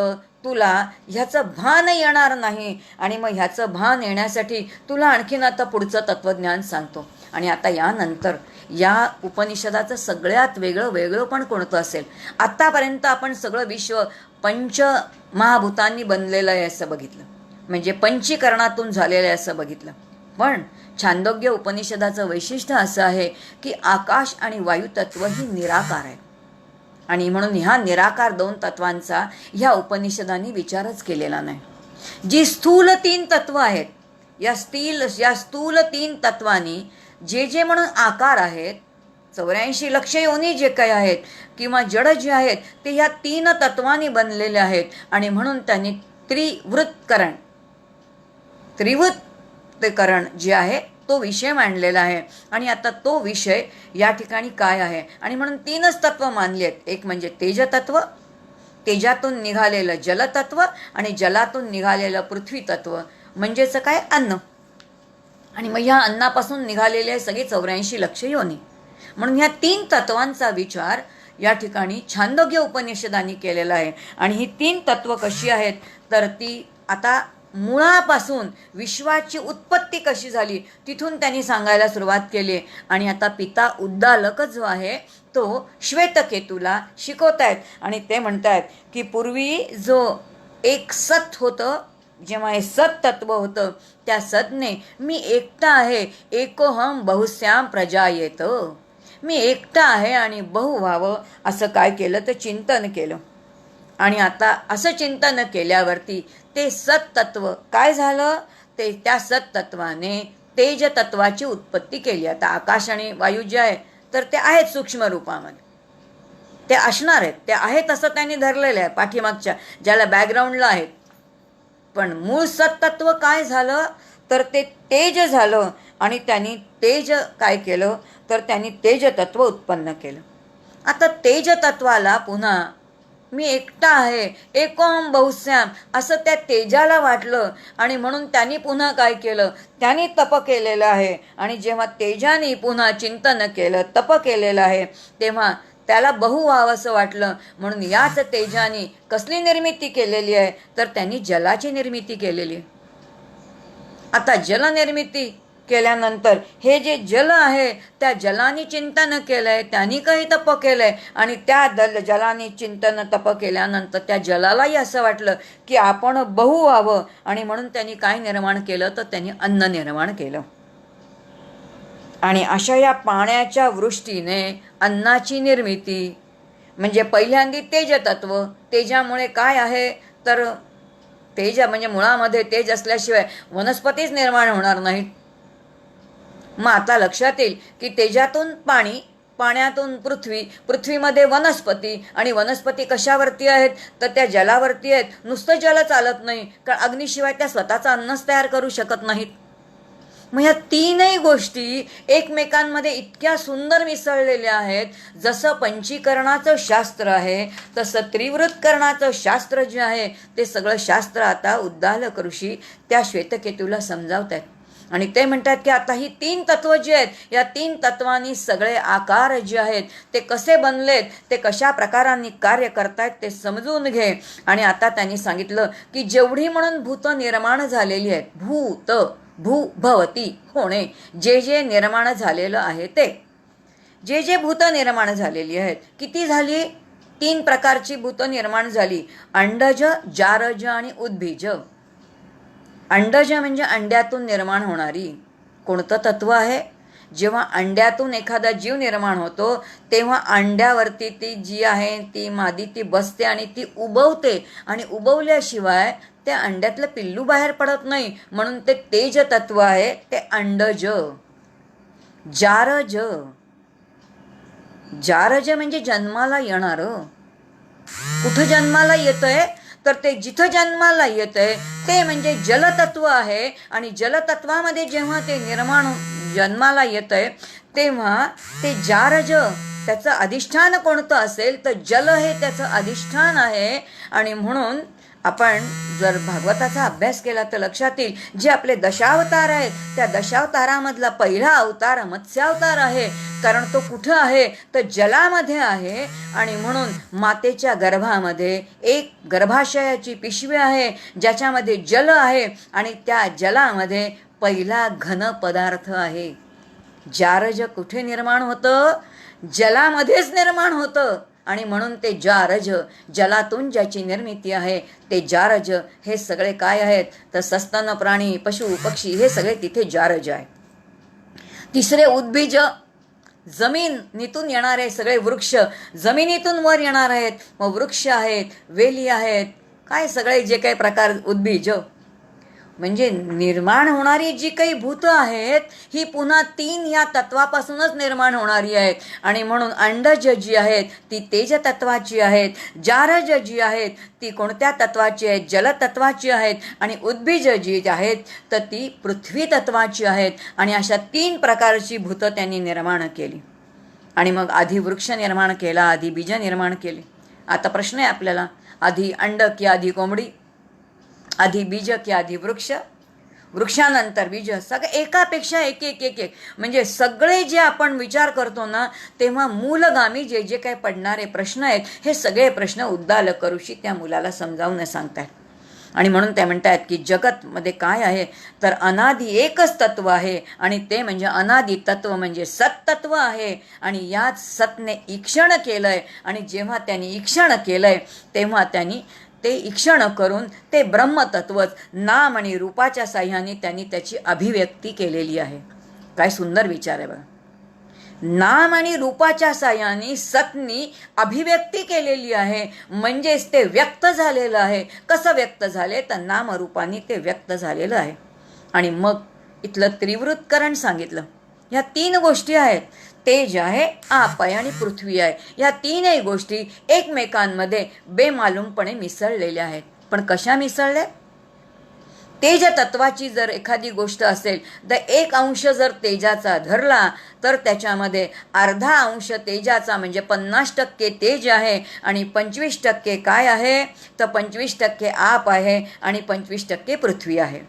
तुला ह्याचं भान येणार नाही. आणि मग ह्याचं भान येण्यासाठी तुला आणखीन आता पुढचं तत्वज्ञान सांगतो. आणि आता यानंतर या उपनिषदाचं सगळ्यात वेगळं पण कोणतं असेल. आत्तापर्यंत आपण सगळं विश्व पंचमहाभूतांनी बनलेलं आहे असं बघितलं, म्हणजे पंचीकरणातून झालेलं आहे असं बघितलं. पण छांदोग्य उपनिषदाचं वैशिष्ट्य असं आहे की आकाश आणि वायू तत्व ही निराकार आहे. आणि म्हणून ह्या निराकार दोन तत्वांचा ह्या उपनिषदांनी विचारच केलेला नाही. जी स्थूल तीन तत्व आहेत, या स्थूल तीन तत्वांनी जे म्हणून आकार आहेत, 84 लक्ष योनी जे काही आहेत किंवा जड जे आहेत ते ह्या तीन तत्वांनी बनलेले आहेत. आणि म्हणून त्यांनी त्रिवृत्तकरण जे आहे तो विषय मांडलेला आहे. आणि आता तो विषय या ठिकाणी काय आहे, आणि म्हणून तीनच तत्व मानली आहेत. एक म्हणजे तेजतत्व, तेजातून निघालेलं जलतत्व, आणि जलातून निघालेलं पृथ्वी तत्व, म्हणजेच काय, अन्न. आणि मग ह्या अन्नापासून निघालेले आहे सगळे 84 लक्ष योनी. म्हणून ह्या तीन तत्वांचा विचार या ठिकाणी छांदोग्य उपनिषदांनी केलेला आहे. आणि ही तीन तत्व कशी आहेत तर ती आता मुळापासून विश्वाची उत्पत्ती कशी झाली तिथून त्यांनी सांगायला सुरुवात केली. आणि आता पिता उद्दालक जो आहे तो श्वेतकेतूला शिकवतायत. आणि ते म्हणतायत की पूर्वी जो एक सत होतं, जेव्हा हे सत तत्व होतं त्या सतने मी एकटा आहे, एकोहम बहुश्याम प्रजायेत, मी एकटा आहे आणि बहु व्हावं असं काय केलं तर चिंतन केलं. आणि आता असं चिंतन केल्यावरती ते सत्तत्व काय झालं, ते त्या सत्तत्वाने तेज तत्वाची उत्पत्ती केली. आता आकाश आणि वायू जे आहे तर ते आहेत सूक्ष्म रूपामध्ये, ते असणार आहेत, ते आहेत असं त्यांनी धरलेलं आहे पाठीमागच्या ज्याला बॅकग्राऊंडला आहेत. पण मूळ सत्तत्व काय झालं तर ते तेज झालं. आणि त्यांनी तेज काय केलं तर त्यांनी तेज तत्व उत्पन्न केलं. आता तेज तत्वाला पुन्हा मी एकटा आहे, एकोम बहुश्याम असं त्या तेजाला वाटलं. आणि म्हणून त्यांनी पुन्हा काय केलं, त्यांनी तप केलेलं आहे. आणि जेव्हा तेजाने पुन्हा चिंतन केलं, तप केलेलं आहे, तेव्हा त्याला बहु व्हावंसं वाटलं. म्हणून याच तेजाने कसली निर्मिती केलेली आहे तर त्यांनी जलाची निर्मिती केलेली आहे. आता जलनिर्मिती केल्यानंतर हे जे जल आहे त्या जलाने चिंतन केलंय, त्यांनी काही तप केलंय. आणि त्या जलाने चिंतन तप केल्यानंतर त्या जलालाही असं वाटलं की आपण बहु व्हावं. आणि म्हणून त्यांनी काय निर्माण केलं तर त्यांनी अन्न निर्माण केलं. आणि अशा या पाण्याच्या वृष्टीने अन्नाची निर्मिती, म्हणजे पहिल्यांदी तेजतत्व, तेजामुळे काय आहे तर तेज म्हणजे मुळामध्ये तेज असल्याशिवाय वनस्पतीच निर्माण होणार नाहीत. मग आता लक्षात येईल की तेजातून पाणी, पाण्यातून पृथ्वी, पृथ्वीमध्ये वनस्पती, आणि वनस्पती कशावरती आहेत तर त्या जलावरती आहेत. नुसतं जल चालत नाही, कारण अग्नीशिवाय त्या स्वतःचं अन्नच तयार करू शकत नाहीत. मग ह्या तीनही गोष्टी एकमेकांमध्ये इतक्या सुंदर मिसळलेल्या आहेत. जसं पंचीकरणाचं शास्त्र आहे तसं त्रिवृत्तकरणाचं शास्त्र जे आहे ते सगळं शास्त्र आता उद्दालक ऋषी त्या श्वेतकेतूला समजावत आहेत. आणि ते म्हणतात की आता ही तीन तत्व जी आहेत, या तीन तत्वांनी सगळे आकार जे आहेत ते कसे बनलेत, ते कशा प्रकारांनी कार्य करतायत ते समजून घे. आणि आता त्यांनी सांगितलं की जेवढी म्हणून भूत निर्माण झालेली आहेत, भूत भूभवती होणे, जे निर्माण झालेलं आहे ते, जे जे भूत निर्माण झालेली आहेत, किती झाली? 3 प्रकारची भूत निर्माण झाली. अंडज, जारज आणि उद्भिज. अंडज म्हणजे अंड्यातून निर्माण होणारी. कोणतं तत्व आहे? जेव्हा अंड्यातून एखादा जीव निर्माण होतो तेव्हा अंड्यावरती ती जी आहे ती मादी ती बसते आणि ती उबवते, आणि उबवल्याशिवाय त्या अंड्यातलं पिल्लू बाहेर पडत नाही. म्हणून ते तेज तत्व आहे, ते अंडज. जारज, जारज म्हणजे जन्माला येणारं. कुठं जन्माला येतंय? तर ते जिथं जन्माला येतंय ते म्हणजे जलतत्व आहे. आणि जलतत्वामध्ये जेव्हा ते जन्माला येतंय तेव्हा ते जारज, त्याचं अधिष्ठान कोणतं असेल तर जल हे त्याचं अधिष्ठान आहे. आणि म्हणून आपण जर भागवताचा अभ्यास केला तर लक्षात येईल, जे आपले दशावतार आहेत त्या दशावतारामधला पहिला अवतार मत्स्यावतार आहे. कारण तो कुठं आहे तर जलामध्ये आहे. आणि म्हणून मातेच्या गर्भामध्ये एक गर्भाशयाची पिशवी आहे ज्याच्यामध्ये जल आहे, आणि त्या जलामध्ये पहिला घन पदार्थ आहे. जारज कुठे निर्माण होतं? जलामध्येच निर्माण होतं. आणि म्हणून ते जारज, जलातून ज्याची निर्मिती आहे ते जारज. हे सगळे काय आहेत तर सस्तन प्राणी, पशु, पक्षी हे सगळे तिथे जारज आहे. तिसरे उद्भिज, जमिनीतून येणारे सगळे वृक्ष, जमिनीतून वर येणार आहेत. मग वृक्ष आहेत, वेली आहेत, काय सगळे जे काही प्रकार उद्भिज म्हणजे निर्माण होणारी जी काही भूत आहेत ही पुन्हा 3 या तत्वापासूनच निर्माण होणारी आहेत. आणि म्हणून अंडज जी आहेत ती तेज तत्वाची आहेत, जारज जी आहेत ती कोणत्या तत्वाची आहेत? जलतत्वाची आहेत. आणि उद्भिज जी आहेत तर ती पृथ्वी तत्वाची आहेत. आणि अशा 3 प्रकारची भूतं त्यांनी निर्माण केली. आणि मग आधी वृक्ष निर्माण केला, आधी बीज निर्माण केली. आता प्रश्न आहे आपल्याला, आधी अंड की आधी कोंबडी? आधी बीज की आधी वृक्ष? वृक्षानंतर बीज, सगळं एकापेक्षा एक एक एक एक म्हणजे सगळे जे आपण विचार करतो ना तेव्हा मूलगामी जे जे काही पडणारे प्रश्न आहेत हे सगळे प्रश्न उद्दालक ऋषी त्या मुलाला समजावून सांगतात. आणि म्हणून ते म्हणतात की जगतमध्ये काय आहे तर अनादी एकच तत्व आहे, आणि ते म्हणजे अनादी तत्व म्हणजे सत्तत्व आहे. आणि याच सतने ईक्षण केलंय. आणि जेव्हा त्यांनी ईक्षण केलंय तेव्हा त्यांनी ते ईक्षण करून ते ब्रह्मतत्वच नाम आणि रूपाच्या साह्याने त्यांनी त्याची अभिव्यक्ती केलेली आहे. काय सुंदर विचार आहे बघा. नाम आणि रूपाच्या साह्याने सतनी अभिव्यक्ती केलेली आहे, म्हणजेच ते व्यक्त झालेलं आहे. कसं व्यक्त झाले तर नामरूपाने ते व्यक्त झालेलं आहे. आणि मग इथलं त्रिवृत्करण सांगितलं. ह्या 3 गोष्टी आहेत, तेज आहे, आप आहे आणि पृथ्वी आहे. या 3ही गोष्टी एकमेकांमध्ये बेमालूमपणे मिसळलेल्या आहेत. पण कशा मिसळल्या? तेज तत्वाची जर एखादी गोष्ट असेल तर 1 अंश जर तेजाचा धरला तर त्याच्यामध्ये अर्धा अंश तेजाचा म्हणजे 50% तेज आहे, आणि 25% काय आहे तर 25% आप आहे, आणि 25% पृथ्वी आहे.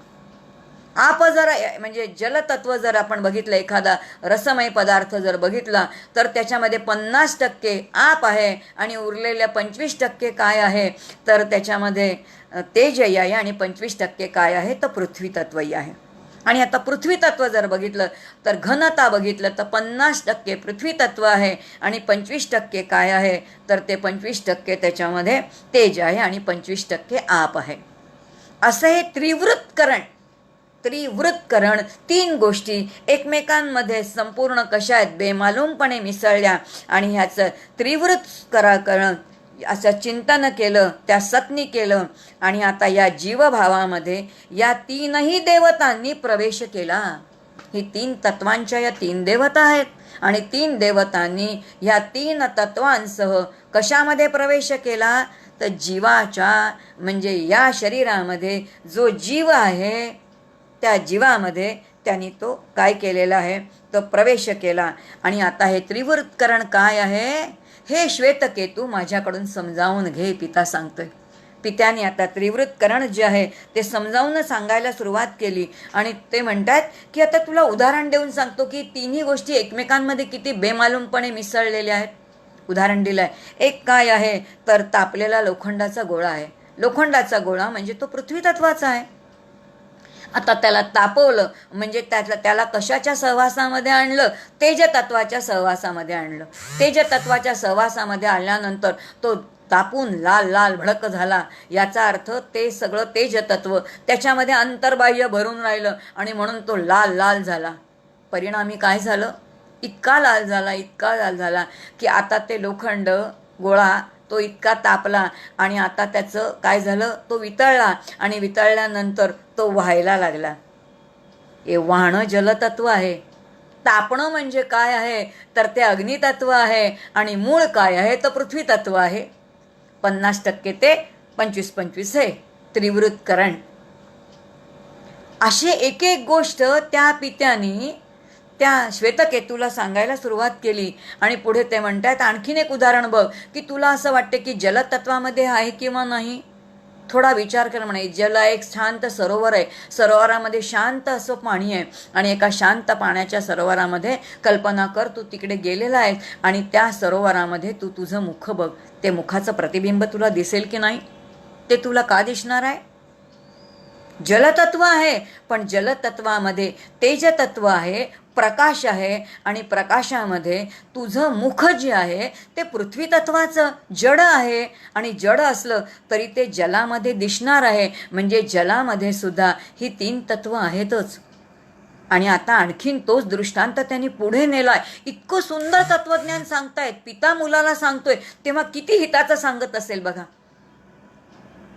आप जर म्हणजे जलतत्व जर आपण बघितलं, एखादा रसमय पदार्थ जर बघितला तर त्याच्यामध्ये 50% आप आहे, आणि उरलेल्या 25% काय आहे तर त्याच्यामध्ये तेजही आहे, आणि 25% काय आहे तर पृथ्वी तत्वही आहे. आणि आता पृथ्वी तत्व जर बघितलं तर घनता बघितलं तर 50% पृथ्वी तत्व आहे, आणि 25% काय आहे तर ते 25% त्याच्यामध्ये तेज आहे, आणि 25% आप आहे. असं हे त्रिवृत्करण 3 गोष्टी एकमेकांमध्ये संपूर्ण कशा आहेत बेमालूमपणे मिसळल्या. आणि ह्याचं त्रिवृत्करण असं चिंतन केलं, त्या सतनी केलं. आणि आता या जीवभावामध्ये या 3ही देवतांनी प्रवेश केला. ही 3 तत्वांच्या या 3 देवता आहेत, आणि 3 देवतांनी ह्या 3 तत्वांसह कशामध्ये प्रवेश केला तर जीवाच्या म्हणजे या शरीरामध्ये जो जीव आहे त्या जीवामध्ये त्यांनी तो काय केलेला आहे तो प्रवेश केला. आणि आता हे त्रिवृत्करण काय आहे हे श्वेतकेतू माझ्याकडून समजावून घे, पिता सांगतोय. पित्याने आता त्रिवृत्करण जे आहे ते समजावून सांगायला सुरुवात केली. आणि ते म्हणतात की आता तुला उदाहरण देऊन सांगतो की 3ही गोष्टी एकमेकांमध्ये किती बेमालूमपणे मिसळलेल्या आहेत. उदाहरण दिलं आहे. एक काय आहे तर तापलेला लोखंडाचा गोळा आहे. लोखंडाचा गोळा म्हणजे तो पृथ्वी तत्वाचा आहे, आता त्याला तापवलं म्हणजे त्याला कशाच्या सहवासामध्ये आणलं? तेजतत्वाच्या सहवासामध्ये आणलं. तेजतत्वाच्या सहवासामध्ये आणल्यानंतर तो तापून लाल लाल भडक झाला. याचा अर्थ ते सगळं तेजतत्व त्याच्यामध्ये अंतर्बाह्य भरून राहिलं आणि म्हणून तो लाल लाल झाला. परिणामी काय झालं? इतका लाल झाला, इतका लाल झाला की आता ते लोखंड गोळा तो इतका तापला आणि आता त्याचं काय झालं? तो वितळला आणि वितळल्यानंतर तो व्हायला लागला. हे वाहणं जलतत्व आहे. तापणं म्हणजे काय आहे? तर ते अग्नितत्व आहे. आणि मूळ काय आहे? तर पृथ्वी तत्व आहे. 50% ते 25-25 हे त्रिवृत्तकरण. अशी एक एक गोष्ट त्या पित्यानी त्या श्वेतकेतूला सांगायला सुरुवात केली. आणि पुढे ते म्हणतात आणखीन एक उदाहरण बघ की तुला असं वाटते की जलतत्वामध्ये आहे किंवा नाही. थोडा विचार कर म्हणे. जल एक शांत सरोवर आहे. सरोवरामध्ये शांत असं पाणी आहे आणि एका शांत पाण्याच्या सरोवरामध्ये कल्पना कर तू तिकडे गेलेला आहे आणि त्या सरोवरामध्ये तू तुझं मुख बघ. ते मुखाचं प्रतिबिंब तुला दिसेल की नाही? ते तुला का दिसणार आहे? जलतत्व आहे पण जलतत्वामध्ये तेजतत्व आहे, प्रकाश आहे आणि प्रकाशामध्ये तुझं मुख जे आहे ते पृथ्वी तत्वाचं जड आहे. आणि जड असलं तरी ते जलामध्ये दिसणार आहे. म्हणजे जलामध्ये सुद्धा ही 3 तत्व आहेतच. आणि आता आणखीन तोच दृष्टांत त्यांनी पुढे नेलाय. इतकं सुंदर तत्वज्ञान सांगतायत. पिता मुलाला सांगतोय तेव्हा किती हिताचं सांगत असेल बघा.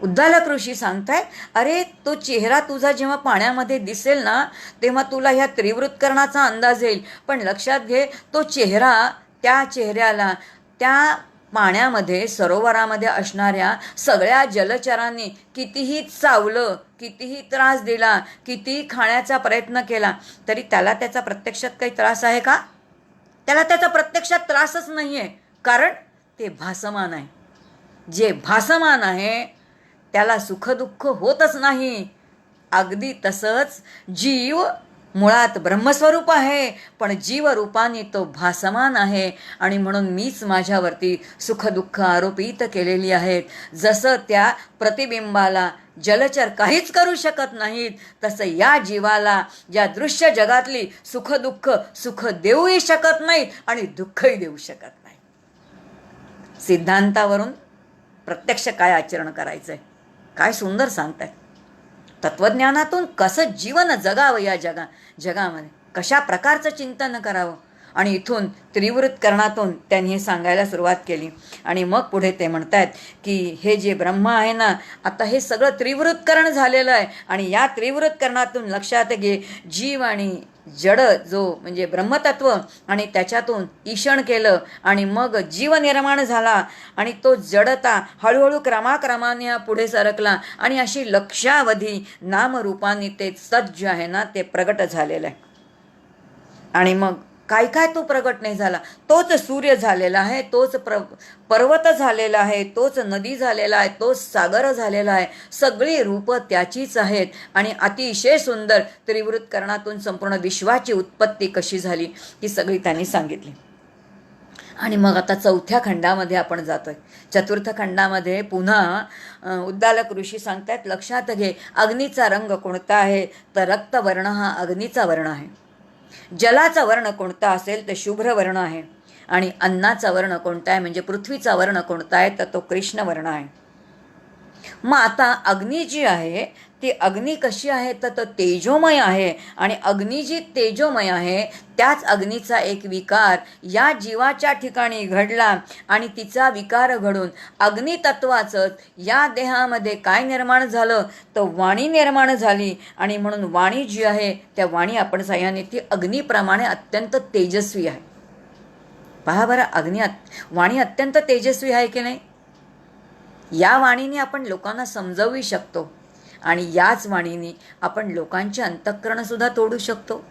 उद्दालक ऋषी सांगतायत अरे तो चेहरा तुझा जेव्हा पाण्यामध्ये दिसेल ना तेव्हा तुला ह्या त्रिवृत्तकरणाचा अंदाज येईल. पण लक्षात घे तो चेहरा, त्या चेहऱ्याला त्या पाण्यामध्ये सरोवरामध्ये असणाऱ्या सगळ्या जलचरांनी कितीही चावलं, कितीही त्रास दिला, कितीही खाण्याचा प्रयत्न केला तरी त्याला त्याचा प्रत्यक्षात काही त्रास आहे का? त्याला त्याचा प्रत्यक्षात त्रासच नाही आहे. कारण ते भासमान आहे. जे भासमान आहे त्याला सुखदुःख होतच नाही. अगदी तसंच जीव मुळात ब्रह्मस्वरूप आहे पण जीवरूपाने तो भासमान आहे. आणि म्हणून मीच माझ्यावरती सुखदुःख आरोपित केलेली आहेत. जसं त्या प्रतिबिंबाला जलचर काहीच करू शकत नाहीत तसं या जीवाला या दृश्य जगातली सुखदुःख सुख देऊही शकत नाहीत आणि दुःखही देऊ शकत नाही. सिद्धांतावरून प्रत्यक्ष काय आचरण करायचंय? काय सुंदर सांगताय. तत्वज्ञानातून कसं जीवन जगावं, या जगामध्ये कशा प्रकारचं चिंतन करावं. आणि इथून त्रिवृत्तकरणातून त्यांनी हे सांगायला सुरुवात केली. आणि मग पुढे ते म्हणतायत की हे जे ब्रह्म आहे ना आता हे सगळं त्रिवृत्तकरण झालेलं आहे. आणि या त्रिवृत्तकरणातून लक्षात घे जीव आणि जड जो म्हणजे ब्रह्मतत्व आणि त्याच्यातून ईशण केलं आणि मग जीव निर्माण झाला. आणि तो जडता हळूहळू क्रमाक्रमाने पुढे सरकला आणि अशी लक्षावधी नामरूपाने ते सज्ज आहे ना ते प्रगट झालेलं आहे. आणि मग काय काय तो प्रगट नाही झाला? तोच सूर्य झालेला आहे, तोच पर्वत झालेला आहे, तोच नदी झालेला आहे, तोच सागर झालेला आहे. सगळी रूपं त्याचीच आहेत. आणि अतिशय सुंदर त्रिवृत्तकरणातून संपूर्ण विश्वाची उत्पत्ती कशी झाली ही सगळी त्यांनी सांगितली. आणि मग आता 4थ्या खंडामध्ये आपण जातोय. 4th खंडामध्ये पुन्हा उद्दालक ऋषी सांगतायत लक्षात घे अग्नीचा रंग कोणता आहे तर रक्तवर्ण हा अग्नीचा वर्ण आहे. जलाचा वर्ण कोणता असेल तर शुभ्र वर्ण आहे. आणि अन्नाचा वर्ण कोणता आहे म्हणजे पृथ्वीचा वर्ण कोणता आहे तर तो कृष्ण वर्ण आहे. मग आता अग्नी जी आहे ती अग्नी कशी आहे तर तेजोमय आहे. आणि अग्नी जी तेजोमय आहे त्याच अग्नीचा एक विकार या जीवाच्या ठिकाणी घडला. आणि तिचा विकार घडून अग्नितत्वाचं या देहामध्ये काय निर्माण झालं तर वाणी निर्माण झाली. आणि म्हणून वाणी जी आहे त्या वाणी आपण सह्याने ती अग्निप्रमाणे अत्यंत तेजस्वी आहे. पहा बरं वाणी अत्यंत तेजस्वी आहे की नाही? या वाणीने आपण लोकांना समजावू शकतो. आणि याच वाणीने आपण लोकांचे अंतःकरणसुद्धा तोडू शकतो.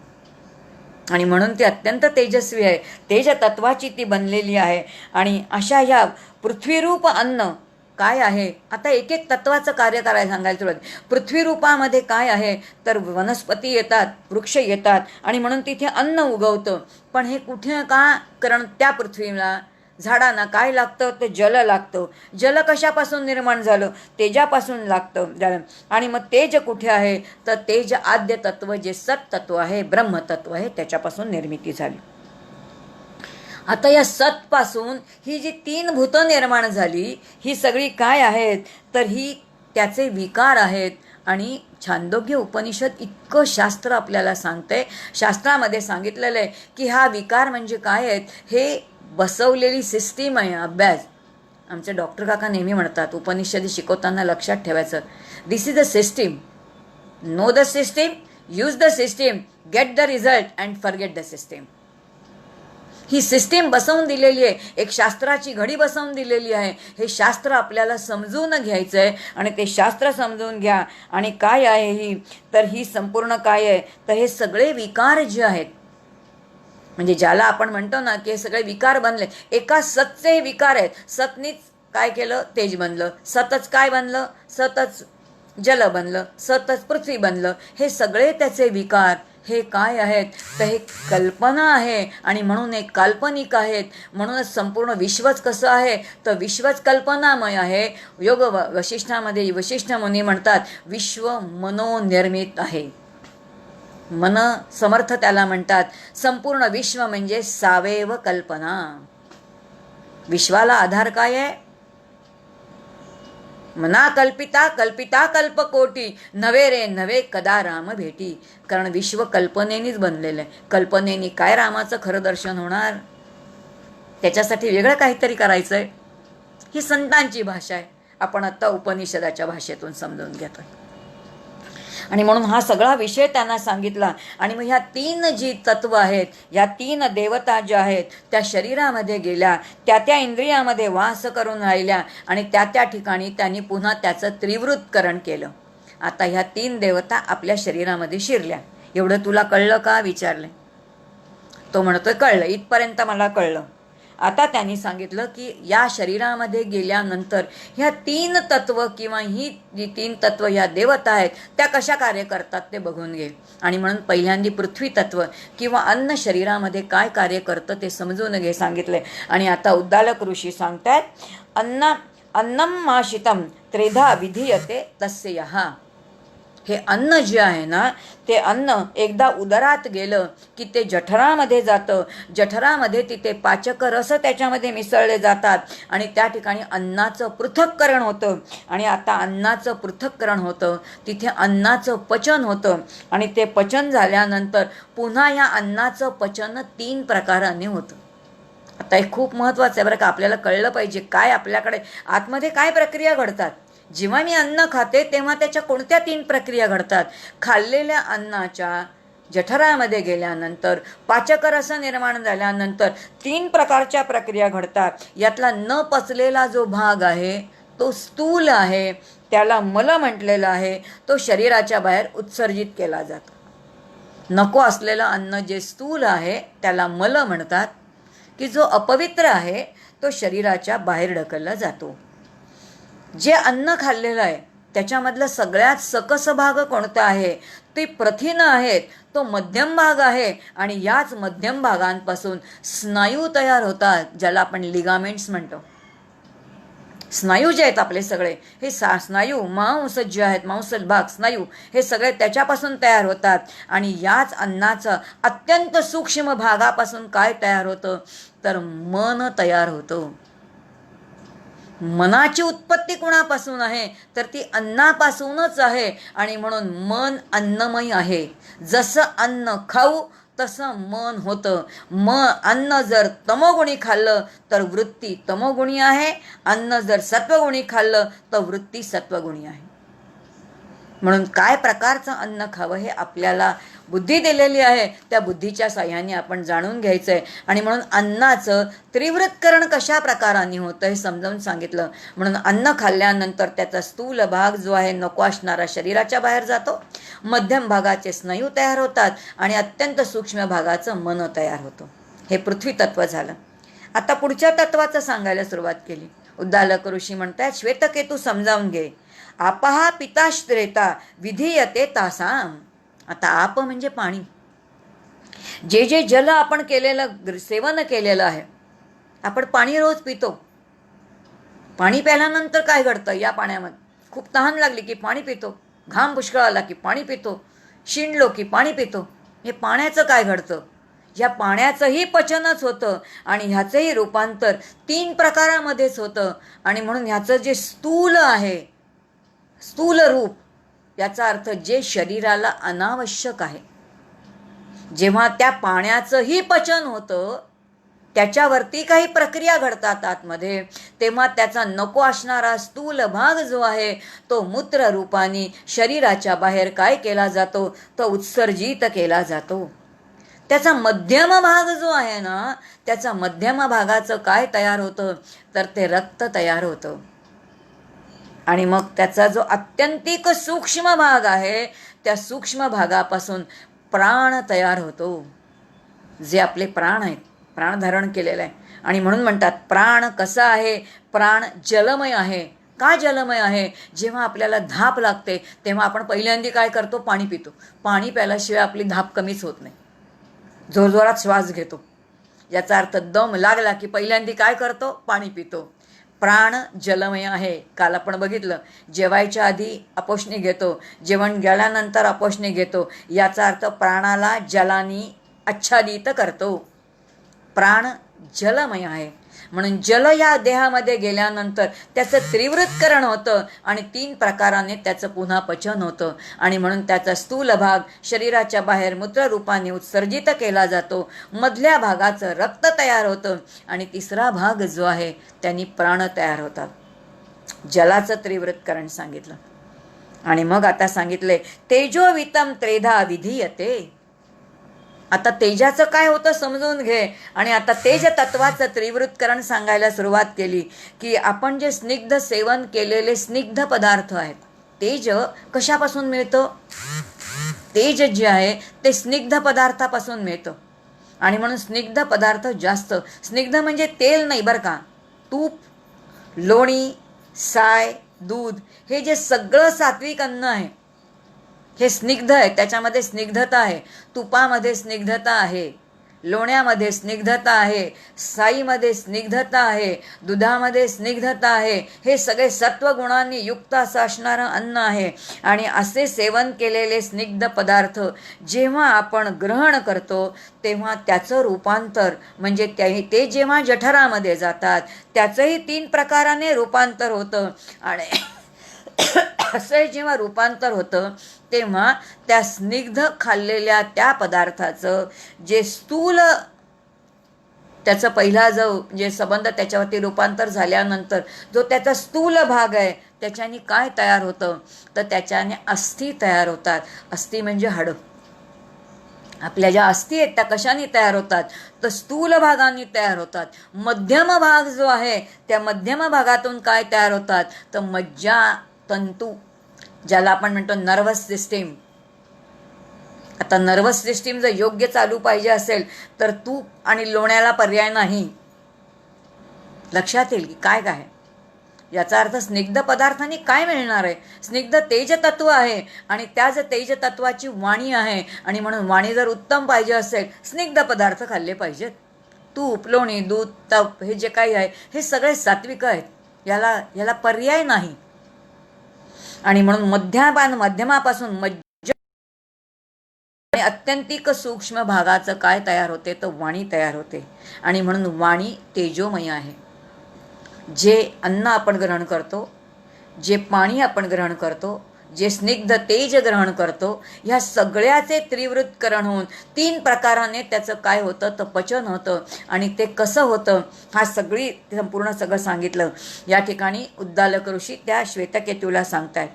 आणि म्हणून ती अत्यंत तेजस्वी आहे. तेज तत्वाची ती बनलेली आहे. आणि अशा ह्या पृथ्वीरूप अन्न काय आहे आता एक एक तत्वाचं कार्य करायला सांगायला सुरुवात. पृथ्वीरूपामध्ये काय आहे तर वनस्पती येतात, वृक्ष येतात आणि म्हणून तिथे अन्न उगवतं. पण हे कुठे का? कारण त्या पृथ्वीला झाडांना काय लागतं? ते जल लागतं. जल कशापासून निर्माण झालं? तेजापासून लागतं. आणि मग तेज कुठे आहे? तर तेज आद्य तत्व, जे सत्तत्व आहे, ब्रह्मतत्व आहे, त्याच्यापासून निर्मिती झाली. आता या सतपासून ही जी 3 भूतं निर्माण झाली, ही सगळी काय आहेत? तर ही त्याचे विकार आहेत. आणि छांदोग्य उपनिषद इतकं शास्त्र आपल्याला सांगते. शास्त्रामध्ये सांगितलेलं आहे की हा विकार म्हणजे काय आहेत? हे बसवलेली सिस्टीम आहे. अभ्यास आमचे डॉक्टर काका नेहमी म्हणतात, उपनिषदी शिकवताना लक्षात ठेवायचं, this is a system. Know the system, use the system, get the result and forget the system. ही सिस्टीम बसवून दिलेली आहे, एक शास्त्राची घडी बसवून दिलेली आहे. हे शास्त्र आपल्याला समजून घ्यायचं आहे. आणि ते शास्त्र समजून घ्या. आणि काय आहे ही? तर ही संपूर्ण काय आहे? तर हे सगळे विकार जे आहेत, म्हणजे ज्याला आपण म्हणतो ना की हे सगळे विकार बनले, एका सतचे विकार आहेत. सतनीच काय केलं? तेज बनलं. सतच काय बनलं? सतच जल बनलं. सतच पृथ्वी बनलं. हे सगळे त्याचे विकार. हे काय आहेत? तर हे कल्पना आहे. आणि म्हणून हे काल्पनिक आहेत. म्हणूनच संपूर्ण विश्वच कसं आहे? तर विश्वच कल्पनामय आहे. योग वशिष्ठामध्ये वशिष्ठ मुनी म्हणतात, विश्व मनोनिर्मित आहे. मन समर्थ त्याला म्हणतात. संपूर्ण विश्व म्हणजे सावयव कल्पना. विश्वाला आधार काय आहे? मना कल्पिता कल्पिता कल्पकोटी, नवे रे नवे कदा राम भेटी. कारण विश्व कल्पनेनीच बनलेलं आहे. कल्पनेनी काय रामाचं खरं दर्शन होणार? त्याच्यासाठी वेगळं काहीतरी करायचं आहे. ही संतांची भाषा आहे. आपण आता उपनिषदाच्या भाषेतून समजून घेतोय. आणि म्हणून हा सगळा विषय त्यांना सांगितला. आणि मग ह्या 3 जी तत्व आहेत, या 3 देवता ज्या आहेत, त्या शरीरामध्ये गेल्या, त्या इंद्रियामध्ये वास करून राहिल्या. आणि त्या ठिकाणी त्यांनी पुन्हा त्याचं त्रिवृत्करण केलं. आता ह्या 3 देवता आपल्या शरीरामध्ये शिरल्या. एवढं तुला कळलं का? विचारले. तो म्हणतोय कळलं, इथपर्यंत मला कळलं. आता त्यांनी सांगितलं की या शरीरामध्ये गेल्यानंतर ह्या 3 तत्व किंवा ही जी 3 तत्व ह्या देवता आहेत, त्या कशा कार्य करतात ते बघून घे. आणि म्हणून पहिल्यांदी पृथ्वी तत्व किंवा अन्न शरीरामध्ये काय कार्य करतं ते समजून घे सांगितले. आणि आता उद्दालक ऋषी सांगतात, अन्नम माशितम त्रेधा विधीयते तस्य यः. हे अन्न जे आहे ना, ते अन्न एकदा उदरात गेलं की ते जठरामध्ये जातं. जठरामध्ये तिथे पाचक रस त्याच्यामध्ये मिसळले जातात. आणि त्या ठिकाणी अन्नाचं पृथक्करण होतं. आणि आता अन्नाचं पृथक्करण होतं, तिथे अन्नाचं पचन होतं. आणि ते पचन झाल्यानंतर पुन्हा या अन्नाचं पचन 3 प्रकाराने होतं. आता हे खूप महत्त्वाचं आहे बरं का. आपल्याला कळलं पाहिजे काय आपल्याकडे आतमध्ये काय प्रक्रिया घडतात. जेव्हा मी अन्न खाते तेव्हा त्याच्या कोणत्या 3 प्रक्रिया घडतात. खाल्लेल्या अन्नाच्या जठरामध्ये गेल्यानंतर पाचक रस निर्माण झाल्यानंतर 3 प्रकारच्या प्रक्रिया घडतात. यातला न पचलेला जो भाग आहे तो स्थूल आहे, त्याला मल म्हटलेला आहे. तो शरीराच्या बाहेर उत्सर्जित केला जातो. नको असलेलं अन्न जे स्थूल आहे त्याला मल म्हणतात, की जो अपवित्र आहे तो शरीराच्या बाहेर ढकलला जातो. जे अन्न खाल्लेलं आहे त्याच्यामधलं सगळ्यात सकस भाग कोणता आहे? ते प्रथिनं आहेत. तो मध्यम भाग आहे. आणि याच मध्यम भागांपासून स्नायू तयार होतात, ज्याला आपण लिगामेंट्स म्हणतो. स्नायू जे आहेत आपले सगळे, हे स्नायू मांस जे आहेत, मांस भाग स्नायू, हे सगळे त्याच्यापासून तयार होतात. आणि याच अन्नाचं अत्यंत सूक्ष्म भागापासून काय तयार होतं? तर मन तयार होतं. मनाची उत्पत्ती कुणापासून आहे? तर ती अन्नापासूनच आहे. आणि म्हणून मन अन्नमय आहे. जसं अन्न खाऊ तसं मन होतं. अन्न जर तमोगुणी खाल्लं तर वृत्ती तमोगुणी आहे. अन्न जर सत्वगुणी खाल्लं तर वृत्ती सत्वगुणी आहे. म्हणून काय प्रकारचं अन्न खावं हे आपल्याला बुद्धी दिलेली आहे. त्या बुद्धीच्या साह्याने आपण जाणून घ्यायचं आहे. आणि म्हणून अन्नाचं त्रिवृत्करण कशा प्रकाराने होतं हे समजावून सांगितलं. म्हणून अन्न खाल्ल्यानंतर त्याचा स्थूल भाग जो आहे नको असणारा शरीराच्या बाहेर जातो. मध्यम भागाचे स्नायू तयार होतात. आणि अत्यंत सूक्ष्म भागाचं मन तयार होतं. हे पृथ्वी तत्व झालं. आता पुढच्या तत्वाचं सांगायला सुरुवात केली. उद्दालक ऋषी म्हणतात, श्वेतकेतू समजावून घे. आपहा पिताश्रेता विधीयते तासाम. आता आप म्हणजे पाणी. जे जल आपण केलेलं सेवन केलेलं आहे आपण पाणी रोज पितो. पाणी प्यायल्यानंतर काय घडतं या पाण्यामध्ये? खूप तहान लागली की पाणी पितो, घाम पुष्कळ आला की पाणी पितो, शिणलो की पाणी पितो. हे पाण्याचं काय घडतं? या पाण्याचंही पचनच होतं आणि ह्याचंही रूपांतर 3 प्रकारामध्येच होतं. आणि म्हणून ह्याचं जे स्थूल आहे, स्थूल रूप, याचा अर्थ जे शरीराला अनावश्यक आहे, जेव्हा त्या पाण्याचंही पचन होतं, त्याच्यावरती काही प्रक्रिया घडतात आतमध्ये, तेव्हा त्याचा नको असणारा स्थूल भाग जो आहे तो मूत्र रूपाने शरीराच्या बाहेर काय केला जातो? तो उत्सर्जित केला जातो. त्याचा मध्यम भाग जो आहे ना, त्याचा मध्यम भागाचं काय तयार होतं? तर ते रक्त तयार होतं. आणि मग त्याचा जो आत्यंतिक सूक्ष्म भाग आहे, त्या सूक्ष्म भागापासून प्राण तयार होतो. जे आपले प्राण आहेत, प्राण धारण केलेलं आहे. आणि म्हणून म्हणतात प्राण कसा आहे? प्राण जलमय आहे. का जलमय आहे? जेव्हा आपल्याला धाप लागते तेव्हा आपण पहिल्यांदा काय करतो? पाणी पितो. पाणी प्यायल्याशिवाय आपली धाप कमीच होत नाही. जोरजोरात श्वास घेतो. याचा अर्थ दम लागला की पहिल्यांदा काय करतो? पाणी पितो. प्राण जलमय आहे. काल आपण बघितलं, जेवायच्या आधी अपोषणी घेतो, जेवण गेल्यानंतर अपोषणी घेतो. याचा अर्थ प्राणाला जलानी आच्छादित करतो. प्राण जलमय आहे. म्हणून जल या देहामध्ये गेल्यानंतर त्याचं त्रिवृत्करण होतं आणि 3 प्रकाराने त्याचं पुन्हा पचन होतं. आणि म्हणून त्याचा स्थूल भाग शरीराच्या बाहेर मूत्ररूपाने उत्सर्जित केला जातो. मधल्या भागाचं रक्त तयार होतं आणि तिसरा भाग जो आहे त्यांनी प्राण तयार होतात. जलाचं त्रिवृत्करण सांगितलं. आणि मग आता सांगितलंय तेजोवितम त्रेधा विधीयते. आता तेजाचं काय होतं समजून घे. आणि आता तेज तत्वाचं त्रिवृत्करण सांगायला सुरुवात केली की आपण जे स्निग्ध सेवन केलेले स्निग्ध पदार्थ आहेत, तेज कशापासून मिळतं? तेज जे आहे ते स्निग्ध पदार्थापासून मिळतं. आणि म्हणून स्निग्ध पदार्थ जास्त, स्निग्ध म्हणजे तेल नाही बरं का, तूप, लोणी, साय, दूध, हे जे सगळं सात्विक अन्न आहे हे स्निग्ध आहे. त्याच्यामध्ये स्निग्धता आहे. तुपामध्ये स्निग्धता आहे, लोण्यामध्ये स्निग्धता आहे, साईमध्ये स्निग्धता आहे, दुधामध्ये स्निग्धता आहे. हे सगळे सत्वगुणांनी युक्त असं असणारं अन्न आहे. आणि असे सेवन केलेले स्निग्ध पदार्थ जेव्हा आपण ग्रहण करतो तेव्हा त्याचं रूपांतर म्हणजे ते जेव्हा जठरामध्ये जातात त्याचंही 3 प्रकाराने रूपांतर होतं. आणि असं जेव्हा रूपांतर होतं तेव्हा त्या स्निग्ध खाल्लेल्या त्या पदार्थाचं जे स्थूल, त्याचं पहिला जो जे संबंध त्याच्यावरती रूपांतर झाल्यानंतर जो त्याचा स्थूल भाग आहे त्याच्याने काय तयार होतं? तर त्याच्याने अस्थी तयार होतात. अस्थी म्हणजे हाडं. आपल्या ज्या अस्थी आहेत त्या कशाने तयार होतात? तर स्थूल भागांनी तयार होतात. मध्यम भाग जो आहे त्या मध्यम भागातून काय तयार होतात? तर मज्जा तंतू, ज्याला आपण म्हणतो नर्वस सिस्टीम. आता नर्वस सिस्टीम जर योग्य चालू पाहिजे असेल तर तूप आणि लोण्याला पर्याय नाही. लक्षात येईल की काय काय. याचा अर्थ स्निग्ध पदार्थांनी काय मिळणार आहे? स्निग्ध तेज तत्व आहे आणि त्याच तेज तत्वाची वाणी आहे. आणि म्हणून वाणी जर उत्तम पाहिजे असेल स्निग्ध पदार्थ खाल्ले पाहिजेत. तूप, लोणी, दूध, तप हे जे काही आहे हे सगळे सात्विक आहेत. याला पर्याय नाही. आणि म्हणून मध्यमापासून अत्यंतिक सूक्ष्म भागाचं काय तयार होते? तर वाणी तयार होते. आणि म्हणून वाणी तेजोमय आहे. जे अन्न आपण ग्रहण करतो, जे पाणी आपण ग्रहण करतो, जे स्निग्ध तेज ग्रहण करतो, ह्या सगळ्याचे त्रिवृत्करण होऊन 3 प्रकाराने त्याचं काय होतं? तर पचन होतं. आणि ते कसं होतं हा सगळी संपूर्ण सगळं सांगितलं या ठिकाणी उद्दालक ऋषी त्या श्वेतकेतूला सांगतायत.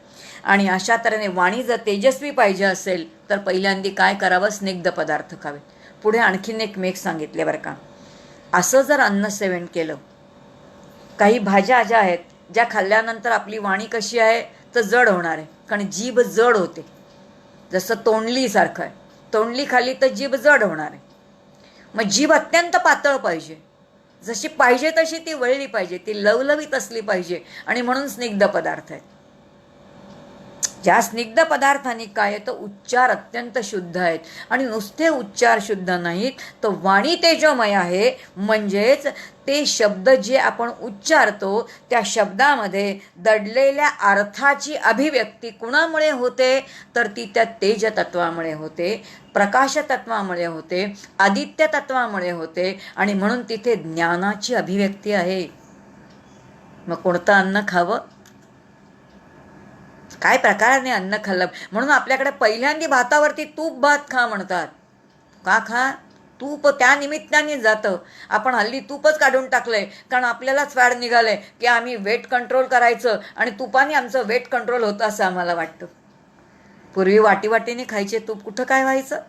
आणि अशा तऱ्हेने वाणी जर तेजस्वी पाहिजे असेल तर पहिल्यांदा काय करावं? स्निग्ध पदार्थ खावे. पुढे आणखीन एक मेघ सांगितले बरं का. असं जर अन्न सेवन केलं, काही भाज्या ज्या आहेत ज्या खाल्ल्यानंतर आपली वाणी कशी आहे? तर जड होणार आहे. कारण जीभ जड होते, जसं तोंडलीसारखं आहे. तोंडली खाली तर जीभ जड होणार आहे. मग जीभ अत्यंत पातळ पाहिजे, जशी पाहिजे तशी ती वळली पाहिजे, ती लवलवीत असली पाहिजे. आणि म्हणून स्निग्ध पदार्थ आहेत. ज्या स्निग्ध पदार्थांनी काय आहे तर उच्चार अत्यंत शुद्ध आहेत. आणि नुसते उच्चार शुद्ध नाहीत तर वाणी तेजोमय आहे. म्हणजेच ते शब्द जे आपण उच्चारतो त्या शब्दामध्ये दडलेल्या अर्थाची अभिव्यक्ती कुणामुळे होते तर ती त्या तेज तत्वामुळे होते, प्रकाश तत्वामुळे होते, आदित्य तत्वामुळे होते. आणि म्हणून तिथे ज्ञानाची अभिव्यक्ती आहे. मग कोणतं अन्न खावं, काय प्रकाराने अन्न खाल्लं. म्हणून आपल्याकडे पहिल्यांदा भातावरती तूप भात खा म्हणतात. का खा? तूप त्या निमित्ताने जातं. आपण हल्ली तूपच काढून टाकलंय, कारण आपल्यालाच फॅड निघालंय की आम्ही वेट कंट्रोल करायचं आणि तुपाने आमचं वेट कंट्रोल होतं असं आम्हाला वाटतं. पूर्वी वाटीने खायचे तूप कुठं काय व्हायचं.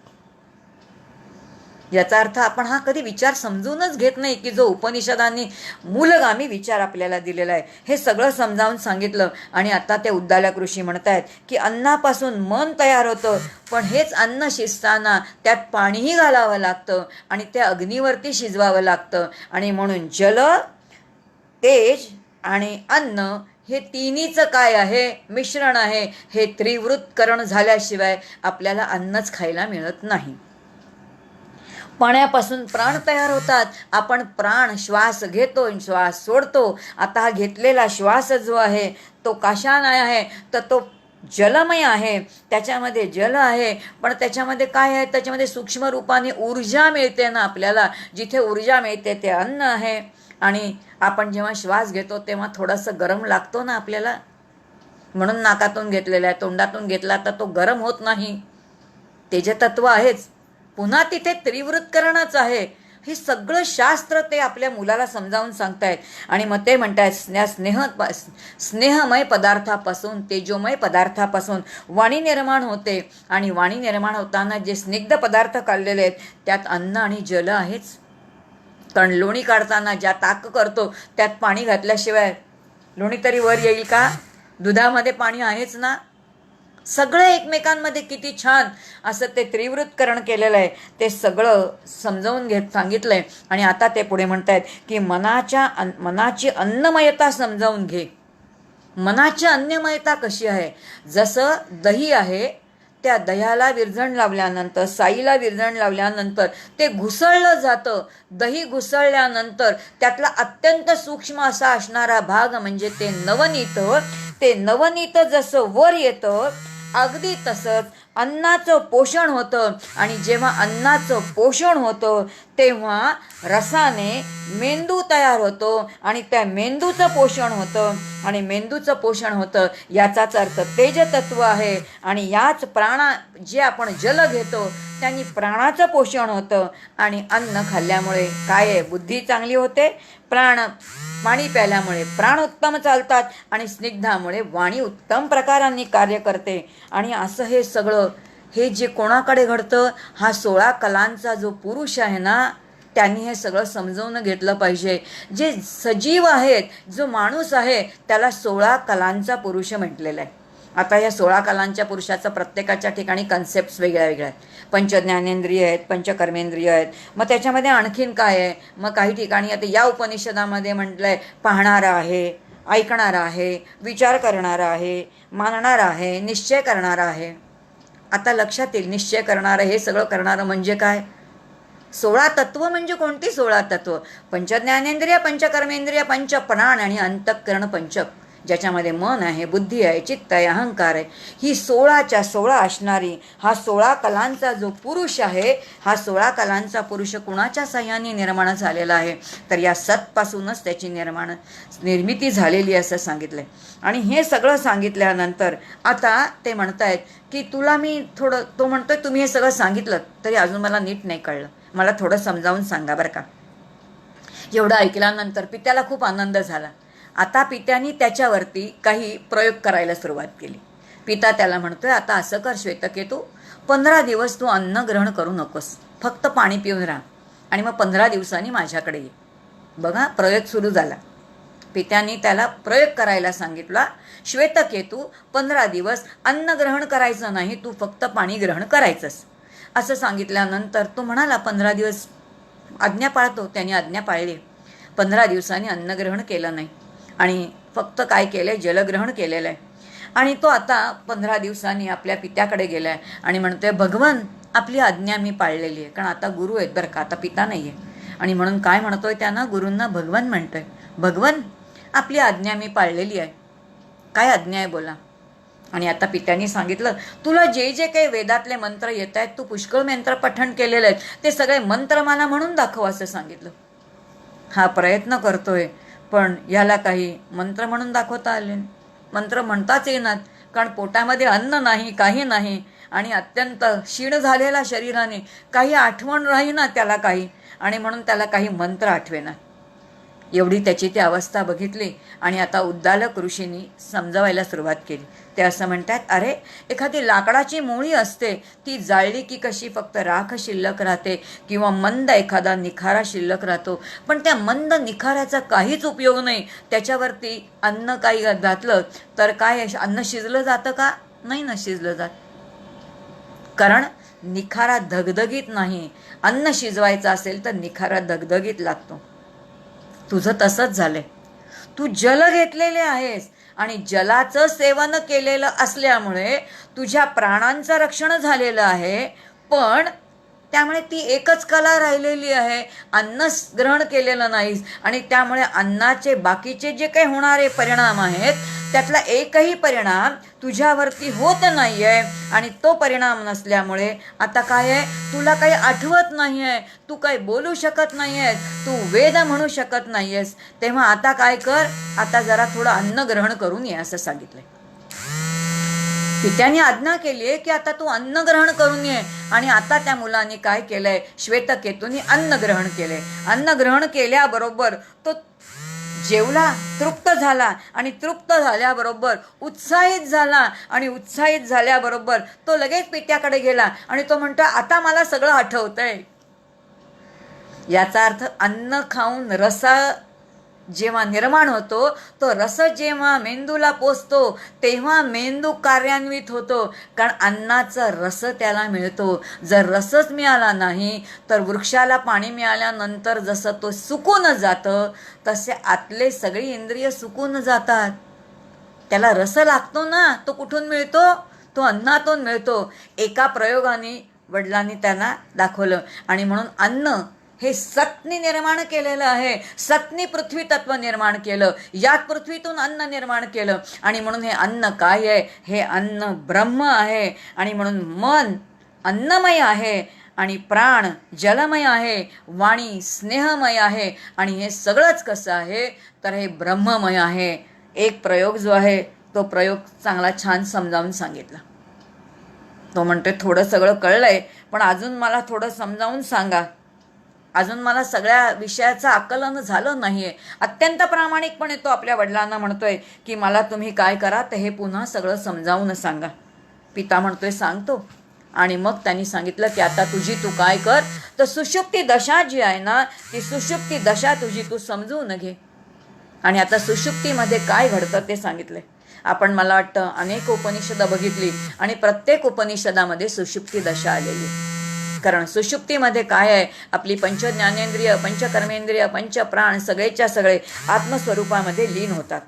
याचा अर्थ आपण हा कधी विचार समजूनच घेत नाही की जो उपनिषदांनी मूलगामी विचार आपल्याला दिलेला आहे. हे सगळं समजावून सांगितलं. आणि आता ते उद्दालक ऋषी म्हणतायत की अन्नापासून मन तयार होतं, पण हेच अन्न शिजताना त्यात पाणीही घालावं लागतं आणि ते अग्नीवरती शिजवावं लागतं. आणि म्हणून जल, तेज आणि अन्न हे तिन्हीचं काय आहे, मिश्रण आहे. हे त्रिवृत्करण झाल्याशिवाय आपल्याला अन्नच खायला मिळत नाही. पाण्यापासून प्राण तयार होतात. आपण प्राण श्वास घेतो, श्वास सोडतो. आता हा घेतलेला श्वास जो आहे तो कशाने आहे तर तो जलमय आहे. त्याच्यामध्ये जल आहे, पण त्याच्यामध्ये काय आहे, त्याच्यामध्ये सूक्ष्म रूपाने ऊर्जा मिळते ना आपल्याला. जिथे ऊर्जा मिळते ते अन्न आहे. आणि आपण जेव्हा श्वास घेतो तेव्हा थोडंसं गरम लागतो ना आपल्याला, म्हणून नाकातून घेतलेला आहे. तोंडातून घेतला तर तो गरम होत नाही. तेजतत्व आहेच. पुन्हा तिथे त्रिवृत्करणच आहे. हे सगळं शास्त्र ते आपल्या मुलाला समजावून सांगतायत. आणि मग ते म्हणतायत स्नेहमय पदार्थापासून, तेजोमय पदार्थापासून वाणी निर्माण होते. आणि वाणी निर्माण होताना जे स्निग्ध पदार्थ काढलेले आहेत त्यात अन्न आणि जल आहेच. कारण लोणी काढताना ज्या ताक करतो त्यात पाणी घातल्याशिवाय लोणी तरी वर येईल का? दुधामध्ये पाणी आहेच ना. सगळं एकमेकांमध्ये किती छान असं ते त्रिवृत्करण केलेलं आहे. ते सगळं समजावून सांगितलंय. आणि आता ते पुढे म्हणतायत की मनाची अन्नमयता समजावून घे. मनाची अन्नमयता कशी आहे? जसं दही आहे, त्या दह्याला विरजण लावल्यानंतर, साईला विरजण लावल्यानंतर ते घुसळलं जातं. दही घुसळल्यानंतर त्यातला अत्यंत सूक्ष्म असा असणारा भाग म्हणजे ते नवनीत. ते नवनीत जसं वर येतं अगदी तसंच अन्नाचं पोषण होतं. आणि जेव्हा अन्नाचं पोषण होतं तेव्हा रसाने मेंदू तयार होतो आणि त्या मेंदूचं पोषण होतं. आणि मेंदूचं पोषण होतं याचाच अर्थ तेजतत्व आहे. आणि याच जे आपण जल घेतो त्यांनी प्राणाचं पोषण होतं. आणि अन्न खाल्ल्यामुळे काय आहे, बुद्धी चांगली होते. पाणी प्यायल्यामुळे प्राण उत्तम चालतात. आणि स्निग्धामुळे वाणी उत्तम प्रकारांनी कार्य करते. आणि असं हे सगळं हे जे कोणाकडे घडतं, हा 16 कलांचा जो पुरुष आहे ना त्यांनी हे सगळं समजवून घेतलं पाहिजे. जे सजीव आहेत, जो माणूस आहे त्याला 16 कलांचा पुरुष म्हटलेला आहे. आता या 16 कलांच्या पुरुषाचं प्रत्येकाच्या ठिकाणी कन्सेप्ट वेगळ्या वेगळ्या आहेत. पंचज्ञानेंद्रिय आहेत, पंचकर्मेंद्रिय आहेत. मग त्याच्यामध्ये आणखीन काय आहे, मग काही ठिकाणी आता या उपनिषदामध्ये म्हटलं आहे पाहणारा आहे, ऐकणारा आहे, विचार करणारा आहे, मानणारा आहे, निश्चय करणारा आहे. आता लक्षात येईल निश्चय करणारं, हे सगळं करणारं म्हणजे काय. 16 तत्व म्हणजे कोणती 16 तत्व? पंचज्ञानेंद्रिय, पंचकर्मेंद्रिय, पंचप्राण आणि अंतःकरण पंचक, ज्याच्यामध्ये मन आहे, बुद्धी आहे, चित्त आहे, अहंकार आहे. ही 16च्या 16 असणारी हा 16 कलांचा जो पुरुष आहे, हा 16 कलांचा पुरुष कुणाच्या साह्याने निर्माण झालेला आहे तर या सतपासूनच त्याची निर्मिती झालेली असं सांगितलंय. आणि हे सगळं सांगितल्यानंतर आता ते म्हणतायत की तुला मी थोडं, तो म्हणतोय तुम्ही हे सगळं सांगितलं तरी अजून मला नीट नाही कळलं, मला थोडं समजावून सांगा बरं का. एवढं ऐकल्यानंतर पित्याला खूप आनंद झाला. आता पित्याने त्याच्यावरती काही प्रयोग करायला सुरुवात केली. पिता त्याला म्हणतोय आता असं कर श्वेतकेतू, 15 दिवस तू अन्न ग्रहण करू नकोस, फक्त पाणी पिऊन राहा आणि मग 15 दिवसांनी माझ्याकडे ये. बघा प्रयोग सुरू झाला. पित्याने त्याला प्रयोग करायला सांगितला. श्वेतकेतू 15 दिवस अन्न ग्रहण करायचं नाही, तू फक्त पाणी ग्रहण करायचंस असं सांगितल्यानंतर तो म्हणाला 15 दिवस आज्ञा पाळतो. त्याने आज्ञा पाळली. 15 दिवसांनी अन्नग्रहण केलं नाही आणि फक्त काय केलंय, जलग्रहण केलेलं आहे. आणि तो आता 15 दिवसांनी आपल्या पित्याकडे गेलाय आणि म्हणतोय, भगवन आपली आज्ञा मी पाळलेली आहे. कारण आता गुरु आहेत बरं का, आता पिता नाही आहे. आणि म्हणून काय म्हणतोय त्यांना, गुरूंना भगवन म्हणतोय, भगवन आपली आज्ञा मी पाळलेली आहे. काय आज्ञा आहे बोला. आणि आता पित्याने सांगितलं, तुला जे जे काही वेदातले मंत्र येत आहेत, तू पुष्कळ मंत्र पठण केलेले आहेत, ते सगळे मंत्र मला म्हणून दाखव असं सांगितलं. हा प्रयत्न करतोय, पण याला काही मंत्र म्हणून दाखवता आले, मंत्र म्हणताच येणार, कारण पोटामध्ये अन्न नाही, काही नाही, आणि अत्यंत क्षीण झालेला शरीराने काही आठवण राहीना त्याला काही, आणि म्हणून त्याला काही मंत्र आठवेना. एवढी त्याची ती अवस्था बघितली आणि आता उद्दालक ऋषींनी समजावायला सुरुवात केली. ते असं म्हणतात, अरे एखादी लाकडाची मोळी असते, ती जाळली की कशी फक्त राख शिल्लक राहते किंवा मंद एखादा निखारा शिल्लक राहतो, पण त्या मंद निखाऱ्याचा काहीच उपयोग नाही. त्याच्यावरती अन्न काही घातलं तर काय अन्न शिजलं जातं का? नाही ना शिजलं जात, कारण निखारा धगधगीत नाही. अन्न शिजवायचं असेल तर निखारा धगधगीत लागतो. तुझं तसंच झालंय. तू जल घेतलेले आहेस आणि जलाचं सेवन केलेलं असल्यामुळे तुझ्या प्राणांचं रक्षण झालेलं आहे, पण त्यामुळे ती एकच कला राहिलेली आहे, अन्न ग्रहण केलेलं नाहीस, आणि त्यामुळे अन्नाचे बाकीचे जे काही होणारे परिणाम आहेत त्यातला एकही परिणाम तुझ्यावरती होत नाही आहे. आणि तो परिणाम नसल्यामुळे आता काय आहे, तुला काही आठवत नाही आहे, तू काही बोलू शकत नाही आहेस, तू वेद म्हणू शकत नाही आहेस. तेव्हा आता काय कर, आता जरा थोडं अन्न ग्रहण करून ये असं सांगितलंय. पित्याने आज्ञा केली आहे की आता तू अन्न ग्रहण करून ये. आणि आता त्या मुलाने काय केलंय, श्वेतकेतूने अन्न ग्रहण केलंय. अन्न ग्रहण केल्याबरोबर तो जेवला, तृप्त झाला, आणि तृप्त झाल्याबरोबर उत्साहित झाला, आणि उत्साहित झाल्याबरोबर तो लगेच पित्याकडे गेला आणि तो म्हणतो, आता मला सगळं आठवतंय. याचा अर्थ अन्न खाऊन रस जेव्हा निर्माण होतो, तो रस जेव्हा मेंदूला पोचतो तेव्हा मेंदू कार्यान्वित होतो, कारण अन्नाचा रस त्याला मिळतो. जर रसच मिळाला नाही तर वृक्षाला पाणी मिळाल्यानंतर जसं तो सुकून जातं, तसे आतले सगळी इंद्रिय सुकून जातात. त्याला रस लागतो ना, तो कुठून मिळतो, तो अन्नातून मिळतो. एका प्रयोगाने वडिलांनी त्यांना दाखवलं, आणि म्हणून अन्न हे सत्नी निर्माण केलेलं आहे. सत्नी पृथ्वी तत्व निर्माण केलं, यात पृथ्वीतून अन्न निर्माण केलं, आणि म्हणून हे अन्न काय आहे, हे अन्न ब्रह्म आहे. आणि म्हणून मन अन्नमय आहे, आणि प्राण जलमय आहे, वाणी स्नेहमय आहे, आणि हे सगळंच कसं आहे तर हे ब्रह्ममय आहे. एक प्रयोग जो आहे तो प्रयोग चांगला छान समजावून सांगितला. तो म्हणते, थोडं सगळं कळलंय, पण अजून मला थोडं समजावून सांगा, अजून मला सगळ्या विषयाचं आकलन झालं नाहीये. अत्यंत प्रामाणिकपणे तो आपल्या वडिलांना म्हणतोय की मला तुम्ही काय करा तर हे पुन्हा सगळं समजावून सांगा. पिता म्हणतोय, सांगतो. आणि मग त्यांनी सांगितलं की आता तुझी तू काय कर, तर सुषुप्ती दशा जी आहे ना, ती सुषुप्ती दशा तुझी तू समजून घे. आणि आता सुषुप्तीमध्ये काय घडतं ते सांगितलंय. आपण मला वाटतं अनेक उपनिषद बघितली आणि प्रत्येक उपनिषदामध्ये सुषुप्ती दशा आलेली. कारण सुषुप्तीमध्ये काय आहे, आपली पंचज्ञानेंद्रिय, पंचकर्मेंद्रिय, पंचप्राण सगळेच्या सगळे आत्मस्वरूपामध्ये लीन होतात.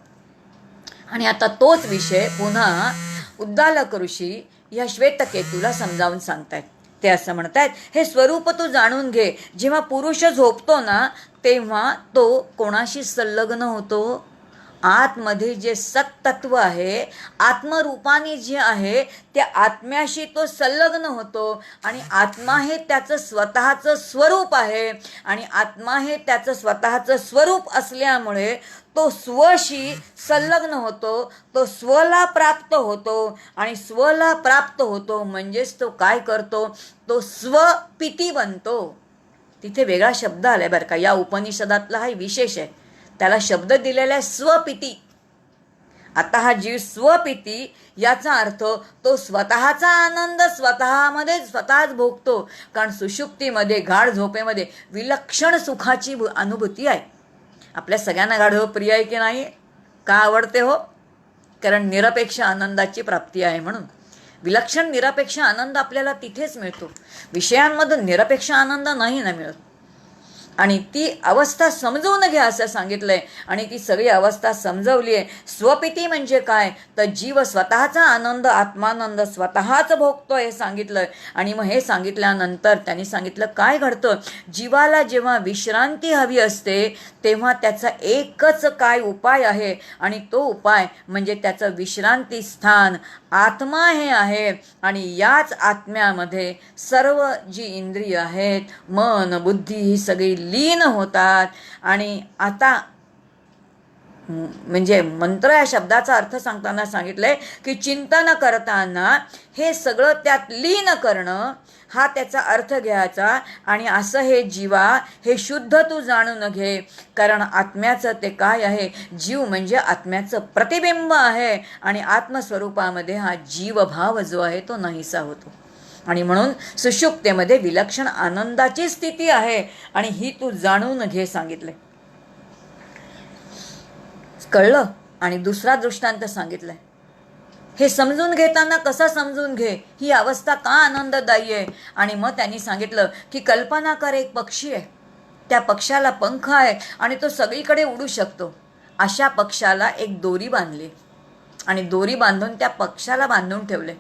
आणि आता तोच विषय पुन्हा उद्दालक ऋषी या श्वेतकेतूला समजावून सांगतायत. ते असं म्हणतायत, हे स्वरूप तू जाणून घे. जेव्हा पुरुष झोपतो ना, तेव्हा तो कोणाशी संलग्न होतो, आतमध्ये जे सत्तत्व आहे, आत्मरूपाने जे आहे त्या आत्म्याशी तो संलग्न होतो. आणि आत्मा हे त्याचं स्वतःचं स्वरूप आहे, आणि आत्मा हे त्याचं स्वतःचं स्वरूप असल्यामुळे तो स्वशी संलग्न होतो, तो स्वला प्राप्त होतो. आणि स्वला प्राप्त होतो म्हणजेच तो काय करतो, तो स्वपिती बनतो. तिथे वेगळा शब्द आलाय बरं का, या उपनिषदातला हा विशेष आहे. त्याला शब्द दिलेला आहे स्वपिती. आता हा जीव स्वपिती, याचा अर्थ तो स्वतःचा आनंद स्वतःमध्ये स्वतःच भोगतो. कारण सुषुप्तीमध्ये, गाढ झोपेमध्ये विलक्षण सुखाची अनुभूती आहे. आपल्या सगळ्यांना गाढ झोप प्रिय आहे की नाही, का आवडते हो, कारण निरपेक्ष आनंदाची प्राप्ती आहे. म्हणून विलक्षण निरपेक्ष आनंद आपल्याला तिथेच मिळतो. विषयांमधून निरपेक्ष आनंद नाही ना मिळत. आणि ती अवस्था समजवून घ्या असं सांगितलंय. आणि ती सगळी अवस्था समजवली आहे. स्वपिती म्हणजे काय, तर जीव स्वतःचा आनंद, आत्मानंद स्वतःच भोगतोय हे सांगितलंय. आणि मग हे सांगितल्यानंतर त्यांनी सांगितलं काय घडतं. जीवाला जेव्हा विश्रांती हवी असते तेव्हा त्याचा एकच काय उपाय आहे, आणि तो उपाय म्हणजे त्याचं विश्रांती स्थान आत्मा हे आहे. आणि याच आत्म्यामध्ये सर्व जी इंद्रिय आहेत, मन बुद्धी ही सगळी लीन होतात. आणि आता म्हणजे मंत्र या शब्दाचा अर्थ सांगताना सांगितलंय की चिंतन करताना हे सगळं त्यात लीन करणं हा त्याचा अर्थ घ्यायचा. आणि असं हे जीवा हे शुद्ध तू जाणून घे, कारण आत्म्याचं ते काय आहे, जीव म्हणजे आत्म्याचं प्रतिबिंब आहे. आणि आत्मस्वरूपामध्ये हा जीवभाव जो आहे तो नाहीसा होतो. आणि म्हणून सुषुप्तेमध्ये विलक्षण आनंदाची स्थिती आहे, आणि ही तू जाणून घे सांगितले. कळलं. आणि दुसरा दृष्टांत सांगितलाय. हे समजून घेताना कसा समजून घे, ही अवस्था का आनंददायी आहे. आणि मग त्यांनी सांगितलं की कल्पना कर, एक पक्षी आहे, त्या पक्षाला पंख आहे आणि तो सगळीकडे उडू शकतो. अशा पक्षाला एक दोरी बांधली आणि दोरी बांधून त्या पक्षाला बांधून ठेवले.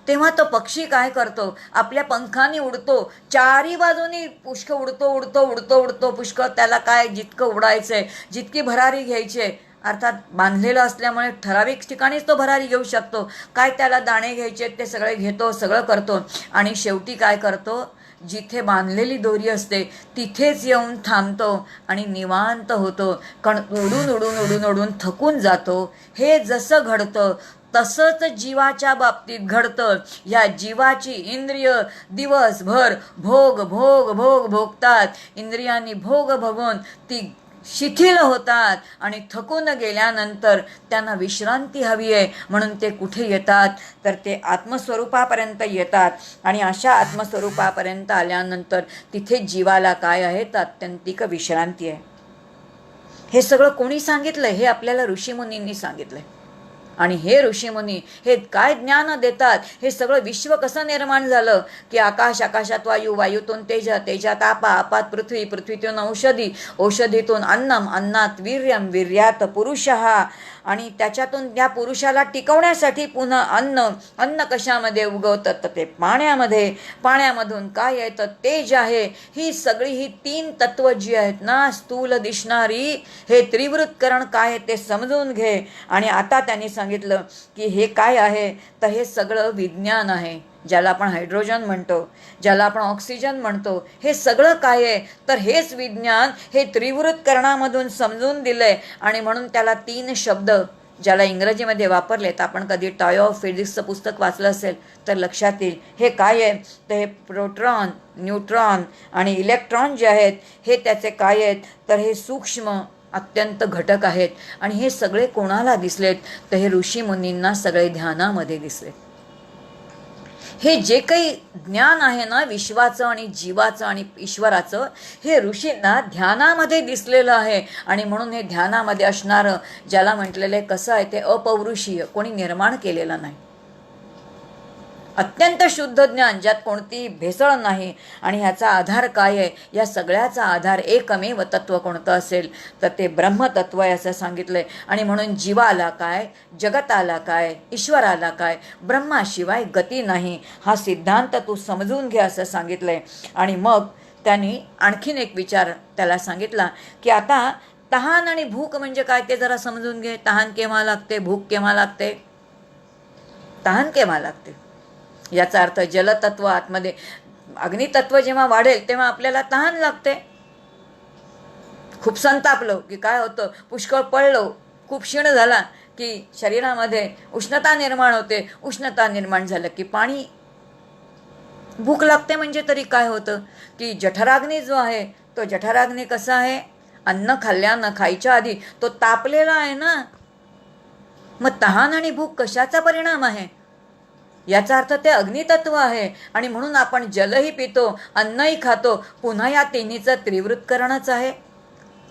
तेव्हा तो पक्षी काय करतो, आपल्या पंखाने उडतो, चारी बाजूनी पुष्कळ उडतो उडतो उडतो उडतो पुष्कळ. त्याला काय जितकं उडायचंय, जितकी भरारी घ्यायची आहे, अर्थात बांधलेलं असल्यामुळे ठराविक ठिकाणीच तो भरारी घेऊ शकतो. काय त्याला दाणे घ्यायचे ते सगळे घेतो, सगळं करतो. आणि शेवटी काय करतो, जिथे बांधलेली दोरी असते तिथेच येऊन थांबतो आणि निवांत होतो. कारण उडून उडून उडून उडून थकून जातो. हे जसं घडतं तसंच जीवाच्या बाबतीत घडतं. या जीवाची इंद्रिय दिवसभर भोग भोग भोग भोगतात. इंद्रियांनी भोग भोगून ती शिथिल होतात आणि थकून गेल्यानंतर त्यांना विश्रांती हवी आहे. म्हणून ते कुठे येतात, तर ते आत्मस्वरूपापर्यंत येतात. आणि अशा आत्मस्वरूपापर्यंत आल्यानंतर तिथे जीवाला काय आहे, तर आत्यंतिक विश्रांती आहे. हे सगळं कोणी सांगितलंय, हे आपल्याला ऋषीमुनींनी सांगितलंय. आणि हे ऋषीमुनी हे काय ज्ञान देतात, हे सगळं विश्व कसं निर्माण झालं, की आकाश, आकाशात वायू, वायूतून तेज, तेजात आपा, आपात पृथ्वी, पृथ्वीतून औषधी, औषधीतून अन्नम, अन्नात वीर्यम, वीर्यात पुरुषः, आणि त्याच्यातून त्या पुरुषाला टिकवण्यासाठी पुन्हा अन्न, अन्न कशामध्ये उगवतं, तर ते पाण्यामध्ये, पाण्यामधून काय आहे, तर तेज आहे. ही सगळी ही तीन तत्व जी आहेत ना, स्थूल दिसणारी, हे त्रिवृत्करण काय आहे ते समजून घे. आणि आता त्यांनी सांगितलं की हे काय आहे, तर हे सगळं विज्ञान आहे, ज्याला आपण हायड्रोजन म्हणतो, ज्याला आपण ऑक्सिजन म्हणतो. हे सगळं काय आहे, तर हेच विज्ञान हे त्रिवृत्करणामधून समजून दिलंय. आणि म्हणून त्याला तीन शब्द ज्याला इंग्रजीमध्ये वापरलेत, आपण कधी टॉय ऑफ फिजिक्सचं पुस्तक वाचलं असेल तर लक्षात येईल. हे काय आहे, तर हे प्रोटॉन, न्यूट्रॉन आणि इलेक्ट्रॉन जे आहेत हे त्याचे काय आहेत, तर हे सूक्ष्म अत्यंत घटक आहेत. आणि हे सगळे कोणाला दिसलेत, तर हे ऋषीमुनींना सगळे ध्यानामध्ये दिसलेत. हे जे काही ज्ञान आहे ना विश्वाचं आणि जीवाचं आणि ईश्वराचं, हे ऋषींना ध्यानामध्ये दिसलेलं आहे. आणि म्हणून हे ध्यानामध्ये असणारं, ज्याला म्हटलेलं आहे कसं आहे, ते अपौरुषीय, कोणी निर्माण केलेलं नाही, अत्यंत शुद्ध ज्ञान, ज्यात कोणती भेसळ नाही. आणि ह्याचा आधार काय आहे, या सगळ्याचा आधार एकमेव तत्व कोणतं असेल, तर ते ब्रह्मतत्व आहे असं सांगितलंय. आणि म्हणून जीवाला काय, जगताला काय, ईश्वराला काय, ब्रह्माशिवाय गती नाही, हा सिद्धांत तू समजून घे असं सांगितलंय. आणि मग त्यांनी आणखीन एक विचार त्याला सांगितला की आता तहान आणि भूक म्हणजे काय ते जरा समजून घे. तहान केव्हा लागते, भूक केव्हा लागते. तहान केव्हा लागते याचा अर्थ जलतत्व आतमध्ये, अग्नितत्व जेव्हा वाढेल तेव्हा आपल्याला तहान लागते. खूप संतापलो की काय होतं, पुष्कळ पळलो, खूप क्षीण झाला की शरीरामध्ये उष्णता निर्माण होते. उष्णता निर्माण झालं की पाणी, भूक लागते. म्हणजे तरी काय होतं की जठराग्नी जो आहे, तो जठराग्नी कसा आहे, अन्न खाल्ल्यानं खायच्या आधी तो तापलेला आहे ना. मग तहान आणि भूक कशाचा परिणाम आहे, याचा अर्थ ते अग्नितत्व आहे. आणि म्हणून आपण जलही पितो, अन्नही खातो, पुन्हा या तिन्हीचं त्रिवृत्करणच आहे.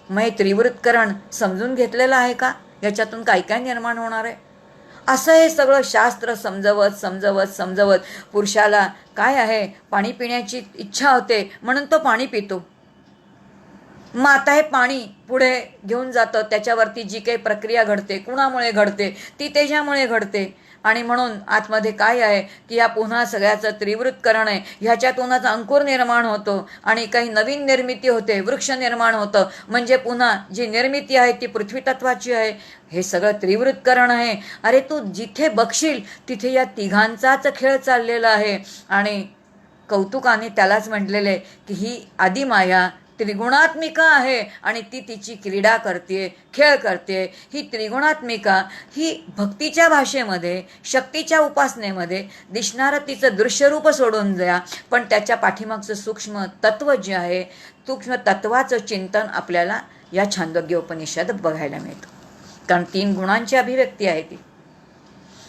मग हे त्रिवृत्करण समजून घेतलेलं आहे का, याच्यातून काय काय निर्माण होणार आहे, असं हे सगळं शास्त्र समजवत समजवत समजवत पुरुषाला काय आहे, पाणी पिण्याची इच्छा होते म्हणून तो पाणी पितो. मग आता हे पाणी पुढे घेऊन जातं, त्याच्यावरती जी काही प्रक्रिया घडते, कुणामुळे घडते, ती तेजामुळे घडते. आणि म्हणून आतमध्ये काय आहे की या पुन्हा सगळ्याचं त्रिवृत्तकरण आहे, ह्याच्यातूनच अंकुर निर्माण होतो आणि काही नवीन निर्मिती होते, वृक्ष निर्माण होतं. म्हणजे पुन्हा जी निर्मिती आहे ती पृथ्वी तत्वाची आहे. हे सगळं त्रिवृत्तकरण आहे. अरे तू जिथे बघशील तिथे या तिघांचाच खेळ चाललेला आहे. आणि कौतुकाने त्यालाच म्हटलेले की ही आदिमाया त्रिगुणात्मिका आहे आणि ती तिची क्रीडा करते, खेळ करते. ही त्रिगुणात्मिका ही भक्तीच्या भाषेमध्ये, शक्तीच्या उपासनेमध्ये दिसणारं तिचं दृश्यरूप सोडून द्या, पण त्याच्या पाठीमागचं सूक्ष्म तत्व जे आहे, सूक्ष्म तत्वाचं चिंतन आपल्याला या छांदोग्य उपनिषद बघायला मिळतं. कारण 3 गुणांची अभिव्यक्ती आहे ती.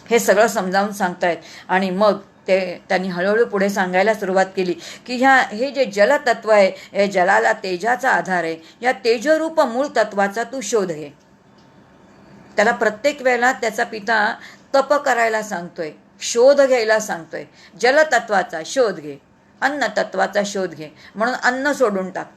हे सगळं समजावून सांगतायत. आणि मग त्यांनी हळूहळू पुढे सांगायला सुरुवात केली की हे जे जलतत्व आहे, हे जलाला तेजाचा आधार आहे. या तेजरूप मूळ तत्वाचा तू शोध घे. त्याला प्रत्येक वेळेला त्याचा पिता तप करायला सांगतोय, शोध घ्यायला सांगतोय. जलतत्वाचा शोध घे, अन्न तत्वाचा शोध घे. म्हणून अन्न सोडून टाक,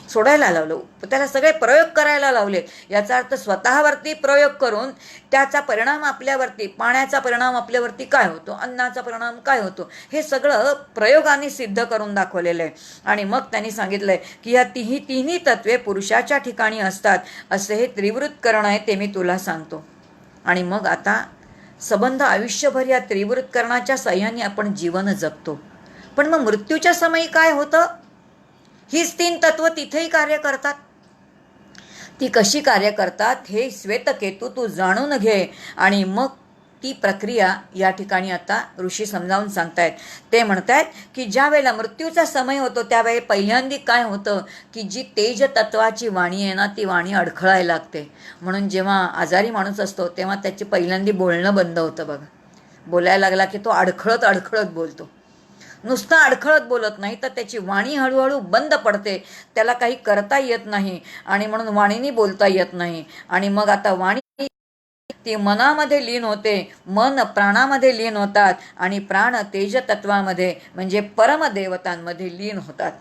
सोडायला लावलं, त्याला सगळे प्रयोग करायला लावले. याचा अर्थ स्वतःवरती प्रयोग करून त्याचा परिणाम आपल्यावरती, पाण्याचा परिणाम आपल्यावरती काय होतो, अन्नाचा परिणाम काय होतो, हे सगळं प्रयोगाने सिद्ध करून दाखवलेलं आहे. आणि मग त्यांनी सांगितलंय की या तिन्ही तत्वे पुरुषाच्या ठिकाणी असतात. असे हे त्रिवृत्तकरण आहे, ते मी तुला सांगतो. आणि मग आता संबंध आयुष्यभर या त्रिवृत्तकरणाच्या साह्याने आपण जीवन जगतो. पण मग मृत्यूच्या समयी काय होतं? हीच 3 तत्व तिथेही कार्य करतात. ती कशी कार्य करतात हे श्वेतकेतू तू जाणून घे. आणि मग ती प्रक्रिया या ठिकाणी आता ऋषी समजावून सांगतायत. ते म्हणतायत की ज्या वेळेला मृत्यूचा समय होतो त्यावेळी पहिल्यांदी काय होतं की जी तेज तत्वाची वाणी आहे ना, ती वाणी अडखळायला लागते. म्हणून जेव्हा आजारी माणूस असतो तेव्हा त्याची पहिल्यांदी बोलणं बंद होतं बघा. बोलायला लागला की तो अडखळत अडखळत बोलतो. नुसतं अडखळत बोलत नाही तर त्याची वाणी हळूहळू बंद पडते, त्याला काही करता येत नाही आणि म्हणून वाणीने बोलता येत नाही. आणि मग आता वाणी ती मनामध्ये लीन होते, मन प्राणामध्ये लीन होतात आणि प्राण तेज तत्वामध्ये म्हणजे परमदेवतांमध्ये लीन होतात.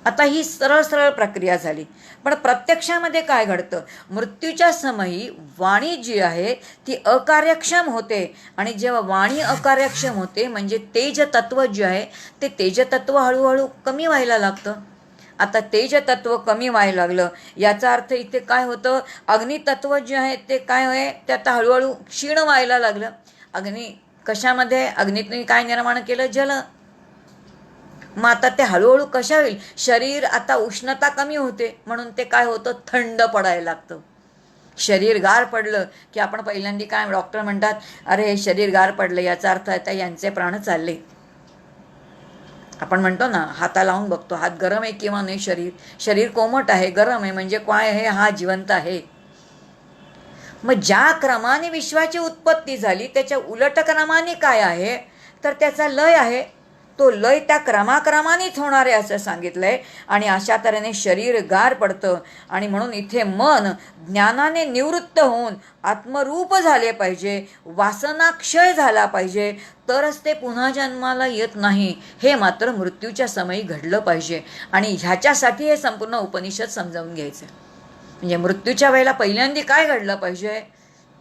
आता ही सरळ सरळ प्रक्रिया झाली. पण प्रत्यक्षामध्ये काय घडतं? मृत्यूच्या समयी वाणी जी आहे ती अकार्यक्षम होते. आणि जेव्हा वाणी अकार्यक्षम होते म्हणजे तेज तत्व जे आहे ते तेज तत्व हळूहळू कमी व्हायला लागतं. आता तेज तत्व कमी व्हायला लागलं याचा अर्थ इथे काय होतं? अग्नितत्व जे आहे ते काय आहे, ते आता हळूहळू क्षीण व्हायला लागलं. अग्नी कशामध्ये? अग्नीतून काय निर्माण केलं? जल. मग आता ते हळूहळू कशा होईल? शरीर आता उष्णता कमी होते म्हणून ते काय होतं? थंड पडायला लागतं. शरीर गार पडलं की आपण पहिल्यांदा काय डॉक्टर म्हणतात, अरे हे शरीर गार पडलं याचा अर्थ आता यांचे प्राण चालले. आपण म्हणतो ना, हाता लावून बघतो हात गरम आहे किंवा नाही. शरीर कोमट आहे, गरम आहे म्हणजे काय आहे? हा जिवंत आहे. मग ज्या क्रमाने विश्वाची उत्पत्ती झाली त्याच्या उलट क्रमाने काय आहे तर त्याचा लय आहे. तो लय त्या क्रमाक्रमानेच होणार आहे असं सांगितलंय. आणि अशा तऱ्हेने शरीर गार पडतं. आणि म्हणून इथे मन ज्ञानाने निवृत्त होऊन आत्मरूप झाले पाहिजे, वासनाक्षय झाला पाहिजे, तरच ते पुन्हा जन्माला येत नाही. हे मात्र मृत्यूच्या समयी घडलं पाहिजे. आणि ह्याच्यासाठी हे संपूर्ण उपनिषद समजावून घ्यायचं. म्हणजे मृत्यूच्या वेळेला पहिल्यांदा काय घडलं पाहिजे?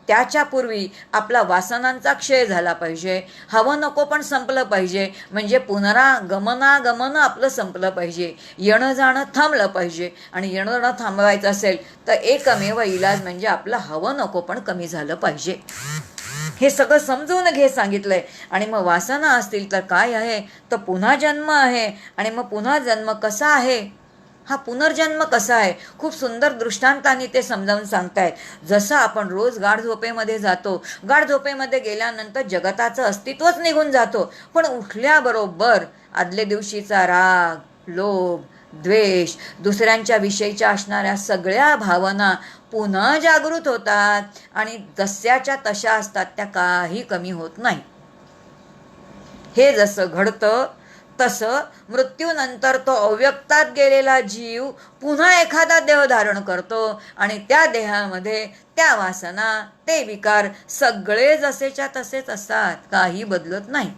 त्याच्या पूर्वी आपला वासनांचा क्षय झाला पाहिजे, हवं नको पण संपलं पाहिजे. म्हणजे पुनरागमनागमन आपलं संपलं पाहिजे, येणं जाणं थांबलं पाहिजे. आणि येणं जाणं थांबवायचं असेल तर एकमेव इलाज म्हणजे आपलं हवं नको पण कमी झालं पाहिजे. हे सगळं समजून घे सांगितलंय. आणि मग वासना असतील तर काय आहे? तर पुन्हा जन्म आहे. आणि मग पुन्हा जन्म कसा आहे? हा पुनर्जन्म कसा आहे? खूप सुंदर दृष्टांतांनी ते समजावून सांगतायत. जसं आपण रोज गाढ झोपेमध्ये जातो, गाढ झोपेमध्ये गेल्यानंतर जगताचं अस्तित्वच निघून जातो. पण उठल्याबरोबर आदल्या दिवशीचा राग, लोभ, द्वेष, दुसऱ्यांच्या विषयीच्या असणाऱ्या सगळ्या भावना पुन्हा जागृत होतात आणि जशाच्या तशा असतात, त्या काही कमी होत नाही. हे जसं घडतं तसं मृत्यूनंतर तो अव्यक्तात गेलेला जीव पुन्हा एखादा देह धारण करतो आणि त्या देहामध्ये त्या वासना, ते विकार सगळे जसेच्या तसेच असतात, काही बदलत नाही.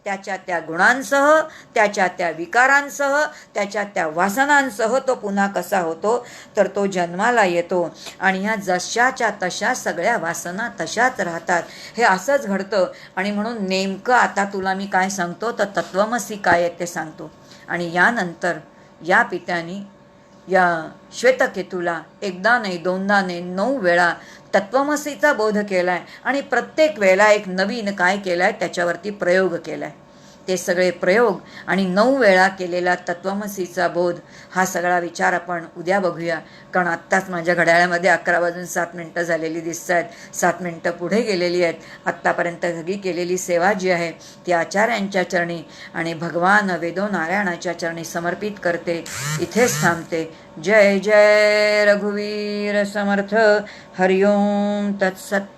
त्याच्या त्या गुणांसह, त्याच्या त्या विकारांसह, त्याच्या त्या वासनांसह तो पुन्हा कसा होतो, तर तो जन्माला येतो आणि ह्या जशाच्या तशा सगळ्या वासना तशाच राहतात. हे असंच घडतं. आणि म्हणून नेमकं आता तुला मी काय सांगतो, तर तत्वमसी काय आहे ते सांगतो. आणि यानंतर या पित्याने या श्वेतकेतूला एकदा नाही, दोनदा नाही, 9 वेळा तत्वमसीचा बोध केलाय आणि प्रत्येक वेळेला एक नवीन काय केलाय, त्याच्यावरती प्रयोग केलाय. ते सगळे प्रयोग आणि 9 वेळा केलेला तत्वमसीचा बोध, हा सगळा विचार आपण उद्या बघूया. कारण आत्ताच माझ्या घड्याळामध्ये 11:07 झालेली दिसत आहेत. 7 मिनटं पुढे गेलेली आहेत. आत्तापर्यंत सगळी केलेली सेवा जी आहे ती आचार्यांच्या चरणी आणि भगवान वेदो नारायणाच्या चरणी समर्पित करते. इथेच थांबते. जय जय रघुवीर समर्थ. हरिओम तत्सत.